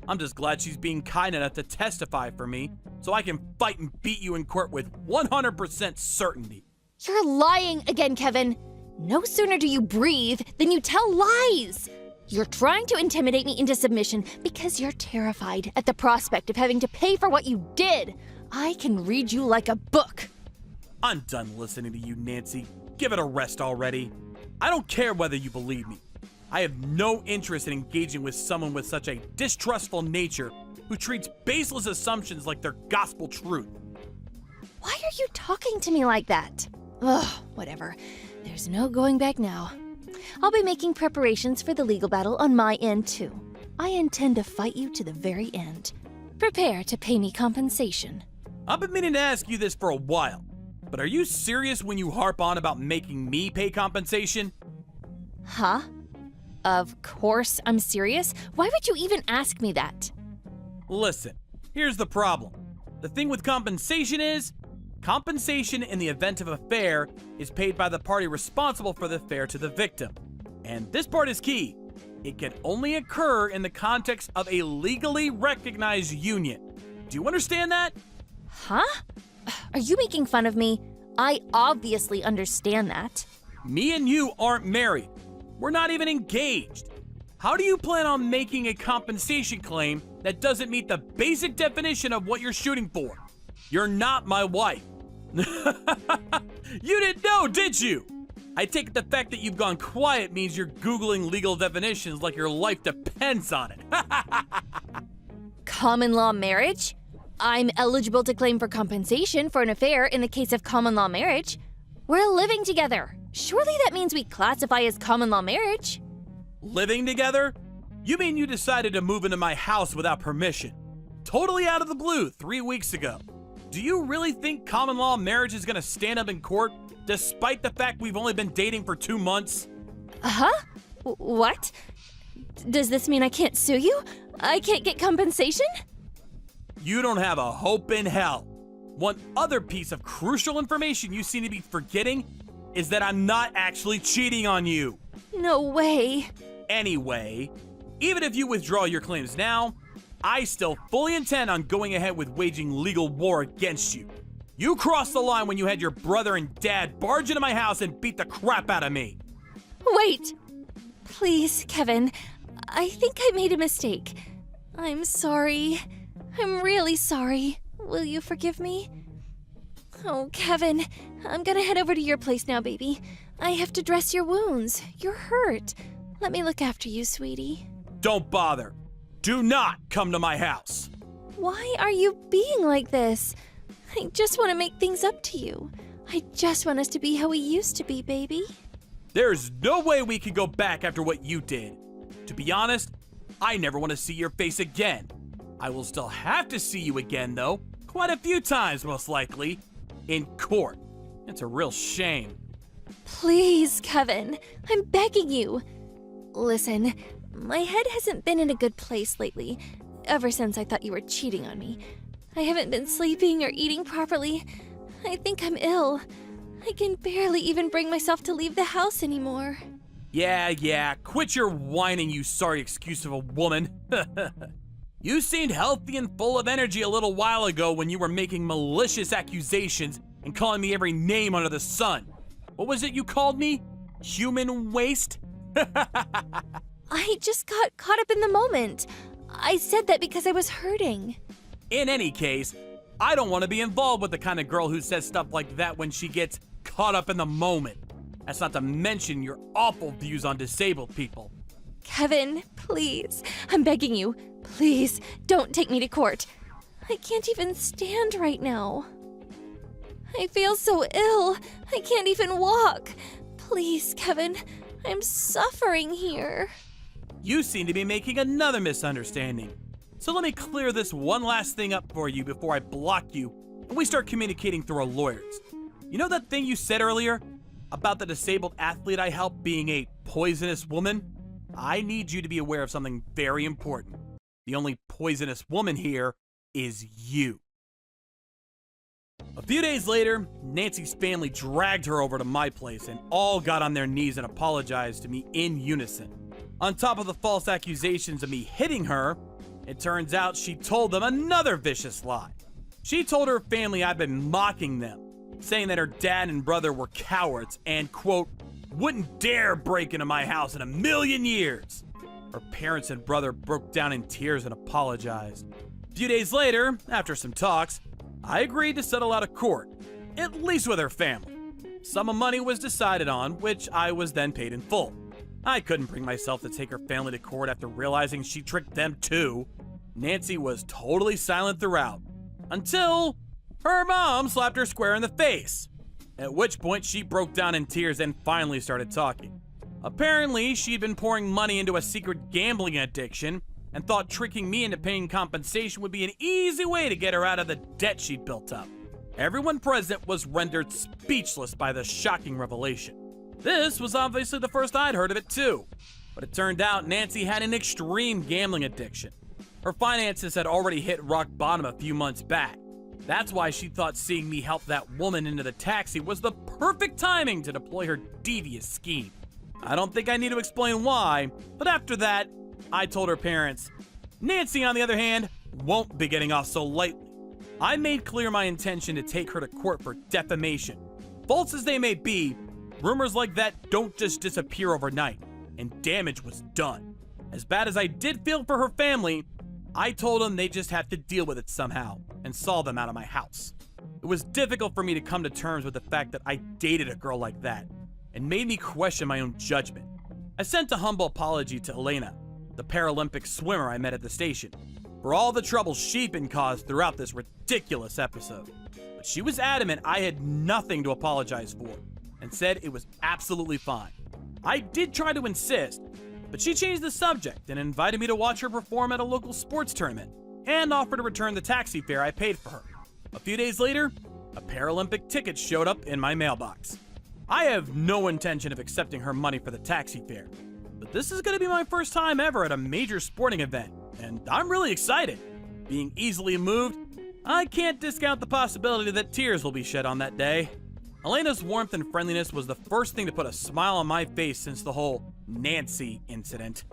I'm just glad she's being kind enough to testify for me so I can fight and beat you in court with 100% certainty. You're lying again, Kevin. No sooner do you breathe than you tell lies. You're trying to intimidate me into submission because you're terrified at the prospect of having to pay for what you did. I can read you like a book. I'm done listening to you, Nancy. Give it a rest already. I don't care whether you believe me. I have no interest in engaging with someone with such a distrustful nature who treats baseless assumptions like they're gospel truth. Why are you talking to me like that? Ugh, whatever. There's no going back now. I'll be making preparations for the legal battle on my end, too. I intend to fight you to the very end. Prepare to pay me compensation. I've been meaning to ask you this for a while, but are you serious when you harp on about making me pay compensation? Huh? Of course I'm serious. Why would you even ask me that? Listen, here's the problem. The thing with compensation is, compensation in the event of affair is paid by the party responsible for the affair to the victim. And this part is key. It can only occur in the context of a legally recognized union. Do you understand that? Huh? Are you making fun of me? I obviously understand that. Me and you aren't married. We're not even engaged. How do you plan on making a compensation claim that doesn't meet the basic definition of what you're shooting for? You're not my wife. You didn't know, did you? I take it the fact that you've gone quiet means you're Googling legal definitions like your life depends on it. Common law marriage? I'm eligible to claim for compensation for an affair in the case of common law marriage. We're living together. Surely that means we classify as common law marriage. Living together? You mean you decided to move into my house without permission? Totally out of the blue 3 weeks ago. Do you really think common law marriage is gonna stand up in court despite the fact we've only been dating for 2 months? Huh? What? Does this mean I can't sue you? I can't get compensation? You don't have a hope in hell. One other piece of crucial information you seem to be forgetting is that I'm not actually cheating on you. No way. Anyway, even if you withdraw your claims now, I still fully intend on going ahead with waging legal war against you. You crossed the line when you had your brother and dad barge into my house and beat the crap out of me. Wait. Please, Kevin. I think I made a mistake. I'm sorry. I'm really sorry. Will you forgive me? Oh, Kevin, I'm gonna head over to your place now, baby. I have to dress your wounds. You're hurt. Let me look after you, sweetie. Don't bother. Do not come to my house. Why are you being like this? I just want to make things up to you. I just want us to be how we used to be, baby. There's no way we can go back after what you did. To be honest, I never want to see your face again. I will still have to see you again, though. Quite a few times, most likely. In court. It's a real shame. Please, Kevin. I'm begging you. Listen, my head hasn't been in a good place lately, ever since I thought you were cheating on me. I haven't been sleeping or eating properly. I think I'm ill. I can barely even bring myself to leave the house anymore. Yeah, quit your whining, you sorry excuse of a woman. You seemed healthy and full of energy a little while ago when you were making malicious accusations and calling me every name under the sun. What was it you called me? Human waste? I just got caught up in the moment. I said that because I was hurting. In any case, I don't want to be involved with the kind of girl who says stuff like that when she gets caught up in the moment. That's not to mention your awful views on disabled people. Kevin, please. I'm begging you. Please, don't take me to court. I can't even stand right now. I feel so ill. I can't even walk. Please, Kevin. I'm suffering here. You seem to be making another misunderstanding. So let me clear this one last thing up for you before I block you and we start communicating through our lawyers. You know that thing you said earlier about the disabled athlete I helped being a poisonous woman? I need you to be aware of something very important. The only poisonous woman here is you. A few days later, Nancy's family dragged her over to my place and all got on their knees and apologized to me in unison. On top of the false accusations of me hitting her, it turns out she told them another vicious lie. She told her family I'd been mocking them, saying that her dad and brother were cowards and, quote, wouldn't dare break into my house in a million years. Her parents and brother broke down in tears and apologized. A few days later, after some talks, I agreed to settle out of court, at least with her family. Sum of money was decided on, which I was then paid in full. I couldn't bring myself to take her family to court after realizing she tricked them too. Nancy was totally silent throughout, until her mom slapped her square in the face, at which point she broke down in tears and finally started talking. Apparently, she'd been pouring money into a secret gambling addiction and thought tricking me into paying compensation would be an easy way to get her out of the debt she'd built up. Everyone present was rendered speechless by the shocking revelation. This was obviously the first I'd heard of it too, but it turned out Nancy had an extreme gambling addiction. Her finances had already hit rock bottom a few months back. That's why she thought seeing me help that woman into the taxi was the perfect timing to deploy her devious scheme. I don't think I need to explain why, but after that, I told her parents. Nancy, on the other hand, won't be getting off so lightly. I made clear my intention to take her to court for defamation. False as they may be, rumors like that don't just disappear overnight, and damage was done. As bad as I did feel for her family, I told them they just have to deal with it somehow, and saw them out of my house. It was difficult for me to come to terms with the fact that I dated a girl like that, and made me question my own judgment. I sent a humble apology to Elena, the Paralympic swimmer I met at the station, for all the trouble she'd been caused throughout this ridiculous episode. But she was adamant I had nothing to apologize for, and said it was absolutely fine. I did try to insist, but she changed the subject and invited me to watch her perform at a local sports tournament, and offered to return the taxi fare I paid for her. A few days later, a Paralympic ticket showed up in my mailbox. I have no intention of accepting her money for the taxi fare, but this is going to be my first time ever at a major sporting event, and I'm really excited. Being easily moved, I can't discount the possibility that tears will be shed on that day. Elena's warmth and friendliness was the first thing to put a smile on my face since the whole Nancy incident.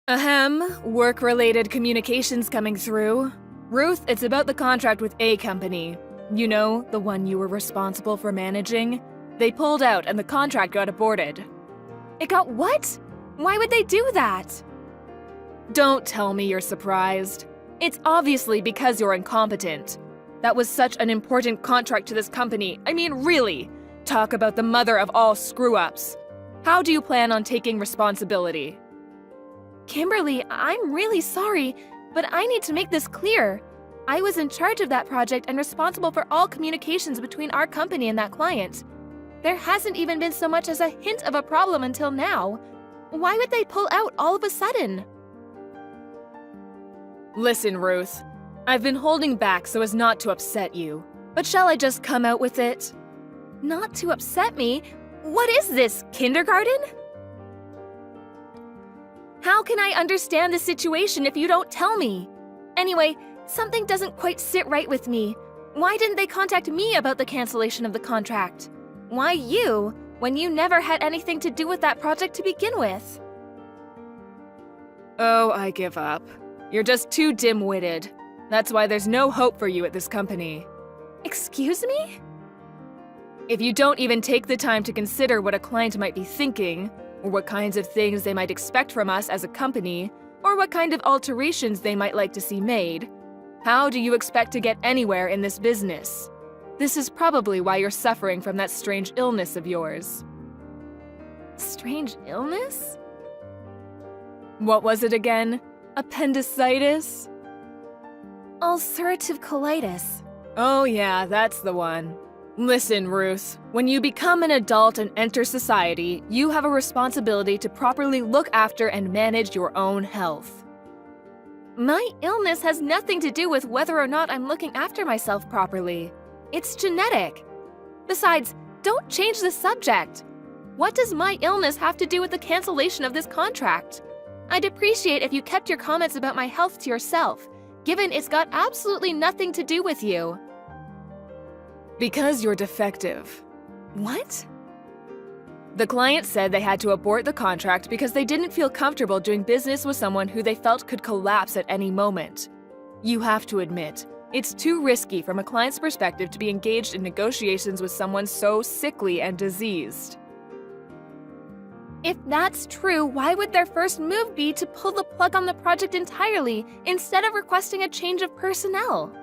Ahem, work-related communications coming through. Ruth, it's about the contract with A Company. You know, the one you were responsible for managing? They pulled out and the contract got aborted. It got what? Why would they do that? Don't tell me you're surprised. It's obviously because you're incompetent. That was such an important contract to this company. I mean, really. Talk about the mother of all screw-ups. How do you plan on taking responsibility? Kimberly, I'm really sorry, but I need to make this clear. I was in charge of that project and responsible for all communications between our company and that client. There hasn't even been so much as a hint of a problem until now. Why would they pull out all of a sudden? Listen, Ruth. I've been holding back so as not to upset you. But shall I just come out with it? Not to upset me? What is this, kindergarten? How can I understand the situation if you don't tell me? Anyway, something doesn't quite sit right with me. Why didn't they contact me about the cancellation of the contract? Why you, when you never had anything to do with that project to begin with? Oh, I give up. You're just too dim-witted. That's why there's no hope for you at this company. Excuse me? If you don't even take the time to consider what a client might be thinking, or what kinds of things they might expect from us as a company, or what kind of alterations they might like to see made, how do you expect to get anywhere in this business? This is probably why you're suffering from that strange illness of yours. Strange illness? What was it again? Appendicitis? Ulcerative colitis. Oh yeah, that's the one. Listen, Ruth, when you become an adult and enter society, you have a responsibility to properly look after and manage your own health. My illness has nothing to do with whether or not I'm looking after myself properly. It's genetic. Besides, don't change the subject. What does my illness have to do with the cancellation of this contract? I'd appreciate if you kept your comments about my health to yourself, given it's got absolutely nothing to do with you. Because you're defective. What? The client said they had to abort the contract because they didn't feel comfortable doing business with someone who they felt could collapse at any moment. You have to admit, it's too risky from a client's perspective to be engaged in negotiations with someone so sickly and diseased. If that's true, why would their first move be to pull the plug on the project entirely instead of requesting a change of personnel?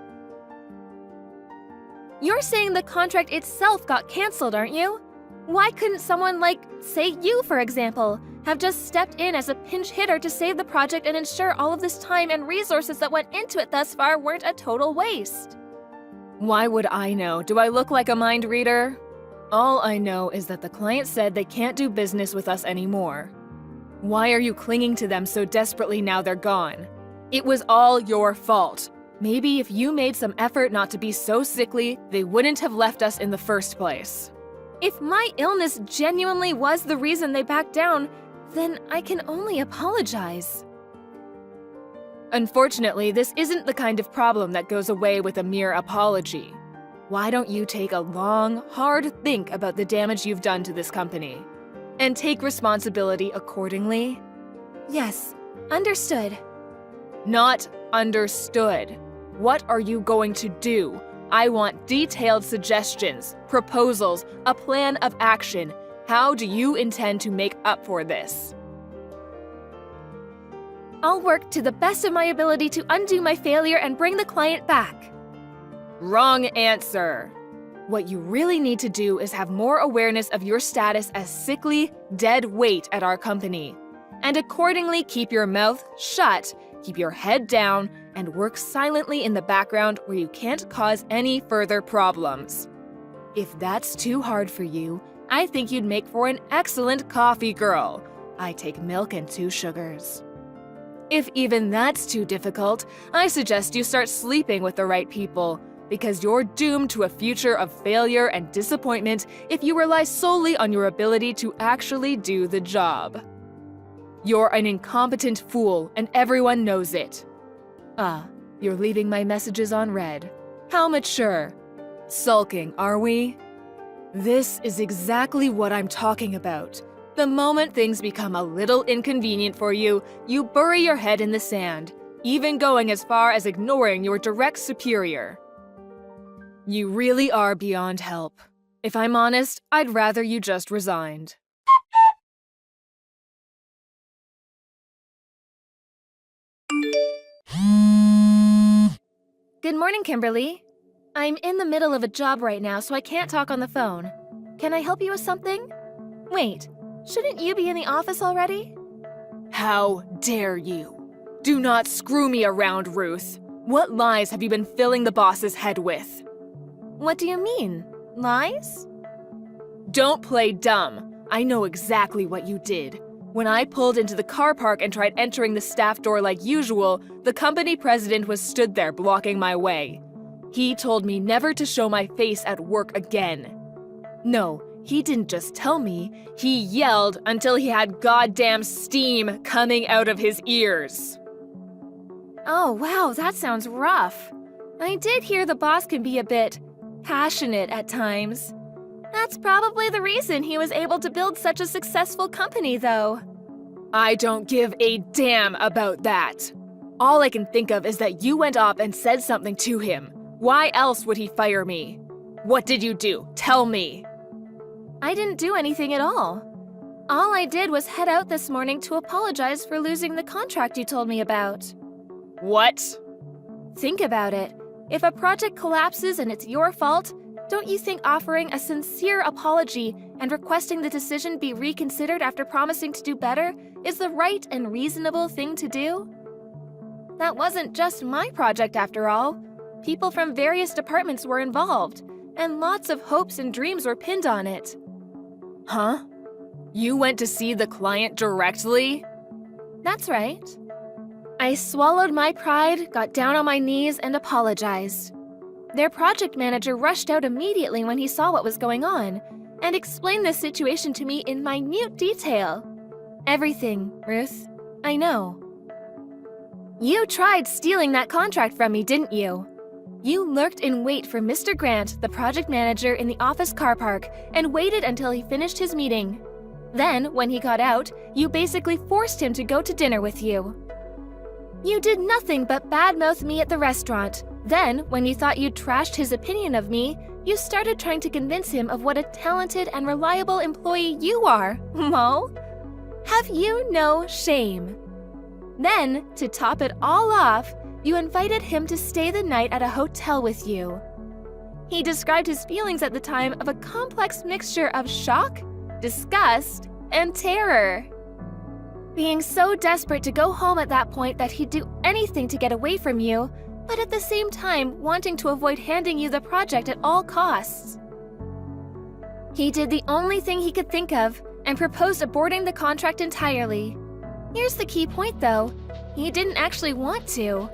You're saying the contract itself got cancelled, aren't you? Why couldn't someone like, say you for example, have just stepped in as a pinch hitter to save the project and ensure all of this time and resources that went into it thus far weren't a total waste? Why would I know? Do I look like a mind reader? All I know is that the client said they can't do business with us anymore. Why are you clinging to them so desperately now they're gone? It was all your fault. Maybe if you made some effort not to be so sickly, they wouldn't have left us in the first place. If my illness genuinely was the reason they backed down, then I can only apologize. Unfortunately, this isn't the kind of problem that goes away with a mere apology. Why don't you take a long, hard think about the damage you've done to this company? And take responsibility accordingly? Yes, understood. Not understood. What are you going to do? I want detailed suggestions, proposals, a plan of action. How do you intend to make up for this? I'll work to the best of my ability to undo my failure and bring the client back. Wrong answer. What you really need to do is have more awareness of your status as sickly, dead weight at our company. And accordingly keep your mouth shut, keep your head down, and work silently in the background where you can't cause any further problems. If that's too hard for you, I think you'd make for an excellent coffee girl. I take milk and 2 sugars. If even that's too difficult, I suggest you start sleeping with the right people, because you're doomed to a future of failure and disappointment if you rely solely on your ability to actually do the job. You're an incompetent fool, and everyone knows it. Ah, you're leaving my messages on read. How mature. Sulking, are we? This is exactly what I'm talking about. The moment things become a little inconvenient for you, you bury your head in the sand, even going as far as ignoring your direct superior. You really are beyond help. If I'm honest, I'd rather you just resigned. Good morning, Kimberly. I'm in the middle of a job right now, so I can't talk on the phone. Can I help you with something? Wait, shouldn't you be in the office already? How dare you? Do not screw me around, Ruth. What lies have you been filling the boss's head with? What do you mean? Lies? Don't play dumb. I know exactly what you did. When I pulled into the car park and tried entering the staff door like usual, the company president was stood there blocking my way. He told me never to show my face at work again. No, he didn't just tell me, he yelled until he had goddamn steam coming out of his ears. Oh wow, that sounds rough. I did hear the boss can be a bit passionate at times. That's probably the reason he was able to build such a successful company, though. I don't give a damn about that. All I can think of is that you went up and said something to him. Why else would he fire me? What did you do? Tell me. I didn't do anything at all. All I did was head out this morning to apologize for losing the contract you told me about. What? Think about it. If a project collapses and it's your fault, don't you think offering a sincere apology and requesting the decision be reconsidered after promising to do better is the right and reasonable thing to do? That wasn't just my project after all. People from various departments were involved, and lots of hopes and dreams were pinned on it. Huh? You went to see the client directly? That's right. I swallowed my pride, got down on my knees, and apologized. Their project manager rushed out immediately when he saw what was going on, and explained the situation to me in minute detail. Everything, Ruth. I know. You tried stealing that contract from me, didn't you? You lurked in wait for Mr. Grant, the project manager, in the office car park and waited until he finished his meeting. Then, when he got out, you basically forced him to go to dinner with you. You did nothing but badmouth me at the restaurant. Then, when you thought you'd trashed his opinion of me, you started trying to convince him of what a talented and reliable employee you are, Mo. Have you no shame? Then, to top it all off, you invited him to stay the night at a hotel with you. He described his feelings at the time of a complex mixture of shock, disgust, and terror. Being so desperate to go home at that point that he'd do anything to get away from you, but at the same time wanting to avoid handing you the project at all costs. He did the only thing he could think of and proposed aborting the contract entirely. Here's the key point though, he didn't actually want to.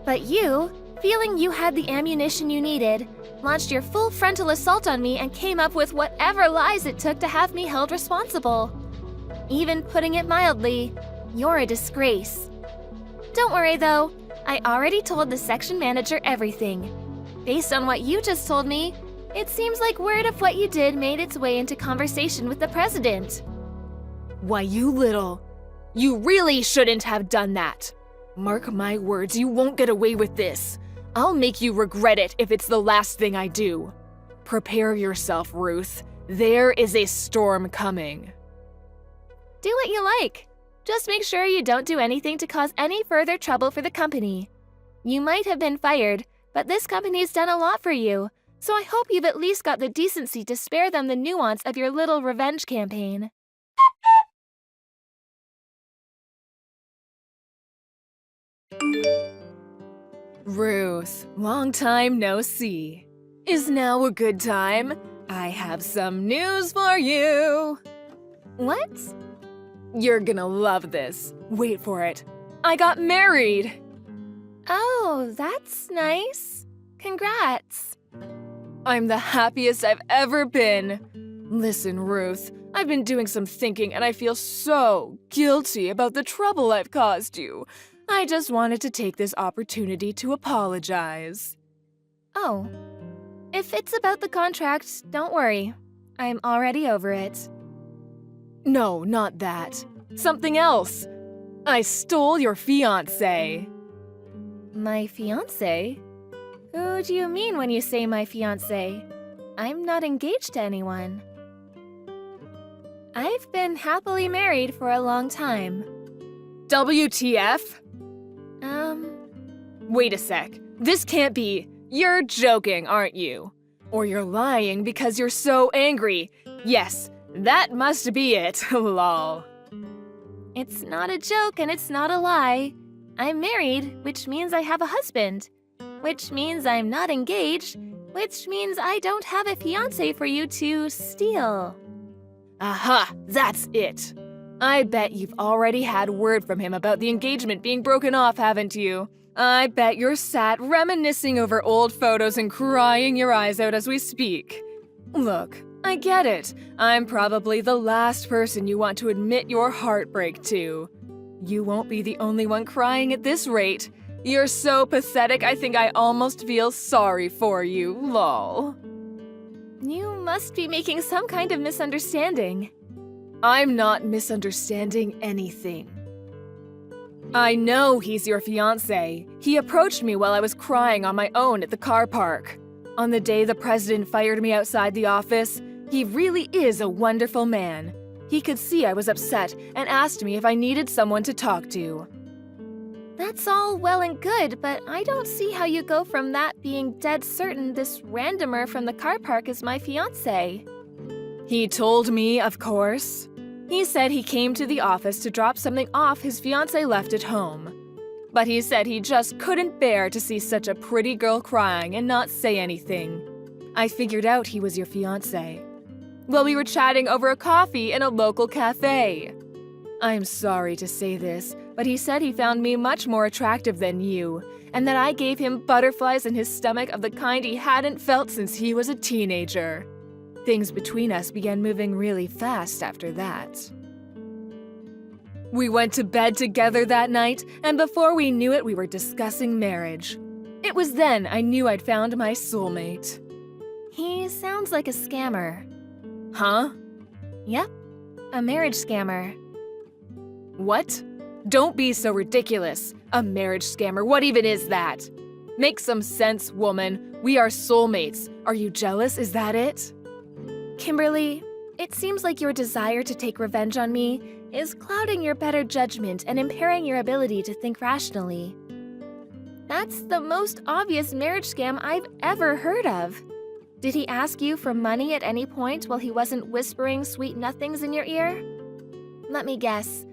But you, feeling you had the ammunition you needed, launched your full frontal assault on me and came up with whatever lies it took to have me held responsible. Even putting it mildly, you're a disgrace. Don't worry though, I already told the section manager everything. Based on what you just told me, it seems like word of what you did made its way into conversation with the president. Why, you little... You really shouldn't have done that. Mark my words, you won't get away with this. I'll make you regret it if it's the last thing I do. Prepare yourself, Ruth. There is a storm coming. Do what you like. Just make sure you don't do anything to cause any further trouble for the company. You might have been fired, but this company's done a lot for you, so I hope you've at least got the decency to spare them the nuance of your little revenge campaign. Ruth, long time no see. Is now a good time? I have some news for you. What? You're gonna love this. Wait for it. I got married. Oh, that's nice. Congrats. I'm the happiest I've ever been. Listen, Ruth, I've been doing some thinking and I feel so guilty about the trouble I've caused you. I just wanted to take this opportunity to apologize. Oh. If it's about the contract, don't worry. I'm already over it. No, not that. Something else. I stole your fiancé. My fiancé? Who do you mean when you say my fiancé? I'm not engaged to anyone. I've been happily married for a long time. WTF? Wait a sec. This can't be. You're joking, aren't you? Or you're lying because you're so angry. Yes, that must be it, lol. It's not a joke and it's not a lie. I'm married, which means I have a husband. Which means I'm not engaged, which means I don't have a fiancé for you to steal. Aha, that's it. I bet you've already had word from him about the engagement being broken off, haven't you? I bet you're sat reminiscing over old photos and crying your eyes out as we speak. Look, I get it. I'm probably the last person you want to admit your heartbreak to. You won't be the only one crying at this rate. You're so pathetic, I think I almost feel sorry for you, lol. You must be making some kind of misunderstanding. I'm not misunderstanding anything. I know he's your fiancé. He approached me while I was crying on my own at the car park. On the day the president fired me outside the office, he really is a wonderful man. He could see I was upset and asked me if I needed someone to talk to. That's all well and good, but I don't see how you go from that being dead certain this randomer from the car park is my fiancé. He told me, of course. He said he came to the office to drop something off his fiancé left at home. But he said he just couldn't bear to see such a pretty girl crying and not say anything. I figured out he was your fiancé. Well, we were chatting over a coffee in a local cafe. I'm sorry to say this, but he said he found me much more attractive than you, and that I gave him butterflies in his stomach of the kind he hadn't felt since he was a teenager. Things between us began moving really fast after that. We went to bed together that night, and before we knew it, we were discussing marriage. It was then I knew I'd found my soulmate. He sounds like a scammer. Huh? Yep, a marriage scammer. What? Don't be so ridiculous. A marriage scammer, what even is that? Make some sense, woman. We are soulmates. Are you jealous? Is that it? Kimberly, it seems like your desire to take revenge on me is clouding your better judgment and impairing your ability to think rationally. That's the most obvious marriage scam I've ever heard of. Did he ask you for money at any point while he wasn't whispering sweet nothings in your ear? Let me guess.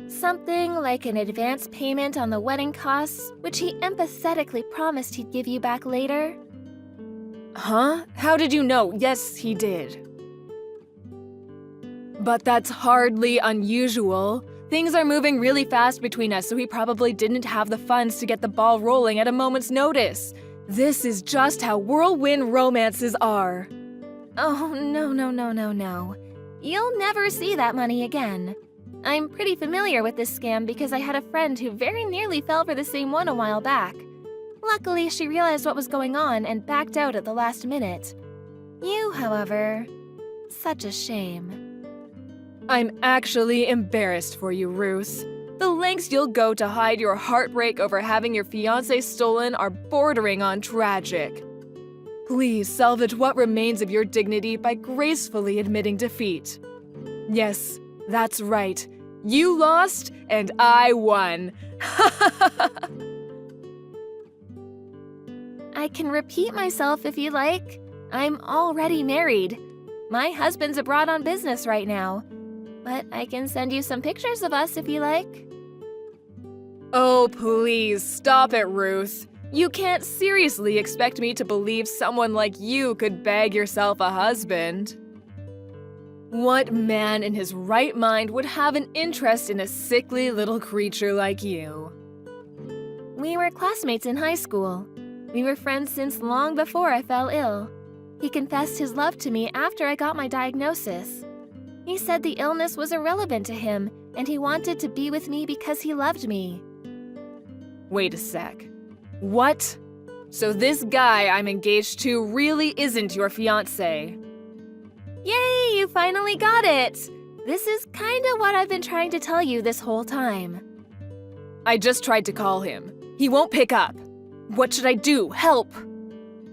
Something like an advance payment on the wedding costs, which he empathetically promised he'd give you back later? Huh? How did you know? Yes, he did. But that's hardly unusual. Things are moving really fast between us, so he probably didn't have the funds to get the ball rolling at a moment's notice. This is just how whirlwind romances are. Oh, no. You'll never see that money again. I'm pretty familiar with this scam because I had a friend who very nearly fell for the same one a while back. Luckily, she realized what was going on and backed out at the last minute. You, however, such a shame. I'm actually embarrassed for you, Ruth. The lengths you'll go to hide your heartbreak over having your fiancé stolen are bordering on tragic. Please salvage what remains of your dignity by gracefully admitting defeat. Yes, that's right. You lost and I won. I can repeat myself if you like. I'm already married. My husband's abroad on business right now. But I can send you some pictures of us if you like. Oh, please, stop it, Ruth. You can't seriously expect me to believe someone like you could bag yourself a husband. What man in his right mind would have an interest in a sickly little creature like you? We were classmates in high school. We were friends since long before I fell ill. He confessed his love to me after I got my diagnosis. He said the illness was irrelevant to him, and he wanted to be with me because he loved me. Wait a sec. What? So this guy I'm engaged to really isn't your fiancé? Yay, you finally got it! This is kinda what I've been trying to tell you this whole time. I just tried to call him. He won't pick up. What should I do? Help!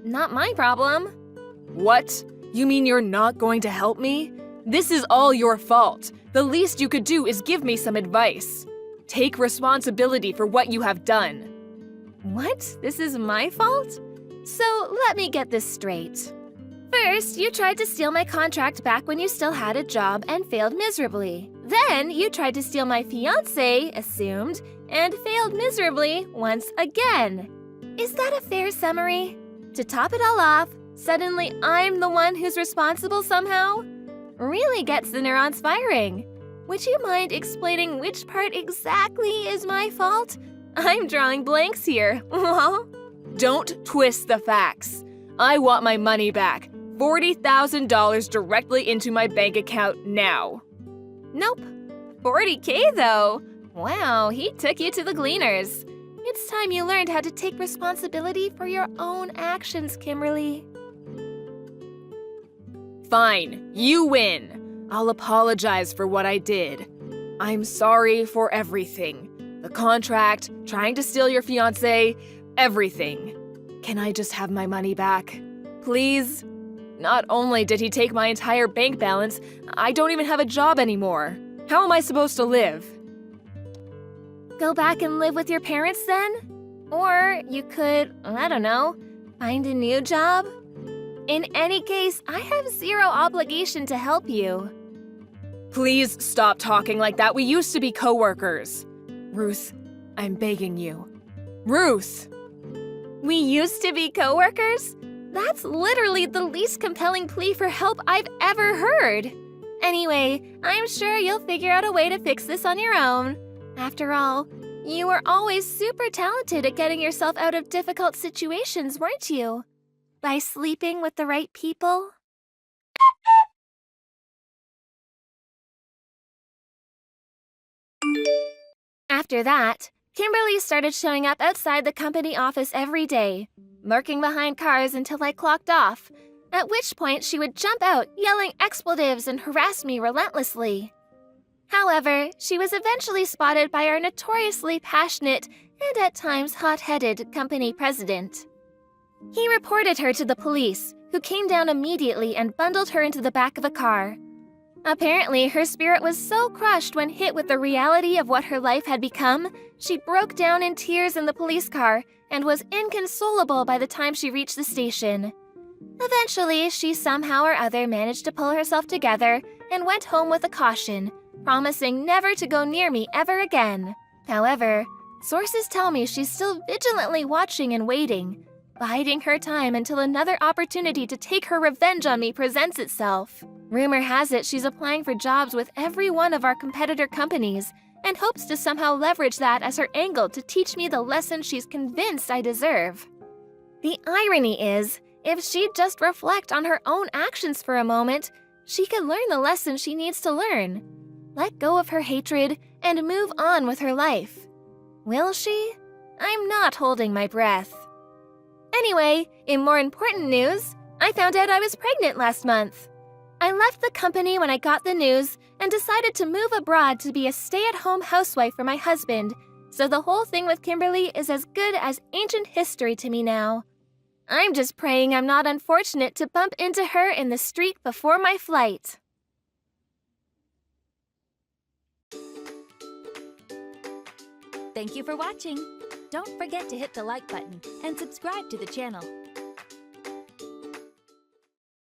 Not my problem. What? You mean you're not going to help me? This is all your fault. The least you could do is give me some advice. Take responsibility for what you have done. What? This is my fault? So let me get this straight. First, you tried to steal my contract back when you still had a job and failed miserably. Then, you tried to steal my fiancé, assumed, and failed miserably once again. Is that a fair summary? To top it all off, suddenly I'm the one who's responsible somehow? Really gets the neurons firing. Would you mind explaining which part exactly is my fault? I'm drawing blanks here. Don't twist the facts. I want my money back. $40,000 directly into my bank account now. Nope. $40K though. Wow, he took you to the gleaners. It's time you learned how to take responsibility for your own actions, Kimberly. Fine, you win. I'll apologize for what I did. I'm sorry for everything. The contract, trying to steal your fiancé, everything. Can I just have my money back? Please? Not only did he take my entire bank balance, I don't even have a job anymore. How am I supposed to live? Go back and live with your parents then? Or you could, I don't know, find a new job? In any case, I have zero obligation to help you. Please stop talking like that. We used to be coworkers. Ruth, I'm begging you. Ruth! We used to be coworkers? That's literally the least compelling plea for help I've ever heard. Anyway, I'm sure you'll figure out a way to fix this on your own. After all, you were always super talented at getting yourself out of difficult situations, weren't you? By sleeping with the right people? After that, Kimberly started showing up outside the company office every day, lurking behind cars until I clocked off, at which point she would jump out yelling expletives and harass me relentlessly. However, she was eventually spotted by our notoriously passionate and at times hot-headed company president. He reported her to the police, who came down immediately and bundled her into the back of a car. Apparently, her spirit was so crushed when hit with the reality of what her life had become, she broke down in tears in the police car and was inconsolable by the time she reached the station. Eventually, she somehow or other managed to pull herself together and went home with a caution, promising never to go near me ever again. However, sources tell me she's still vigilantly watching and waiting, biding her time until another opportunity to take her revenge on me presents itself. Rumor has it she's applying for jobs with every one of our competitor companies and hopes to somehow leverage that as her angle to teach me the lesson she's convinced I deserve. The irony is, if she'd just reflect on her own actions for a moment, she could learn the lesson she needs to learn. Let go of her hatred and move on with her life. Will she? I'm not holding my breath. Anyway, in more important news, I found out I was pregnant last month. I left the company when I got the news and decided to move abroad to be a stay-at-home housewife for my husband, so the whole thing with Kimberly is as good as ancient history to me now. I'm just praying I'm not unfortunate to bump into her in the street before my flight. Thank you for watching. Don't forget to hit the like button and subscribe to the channel.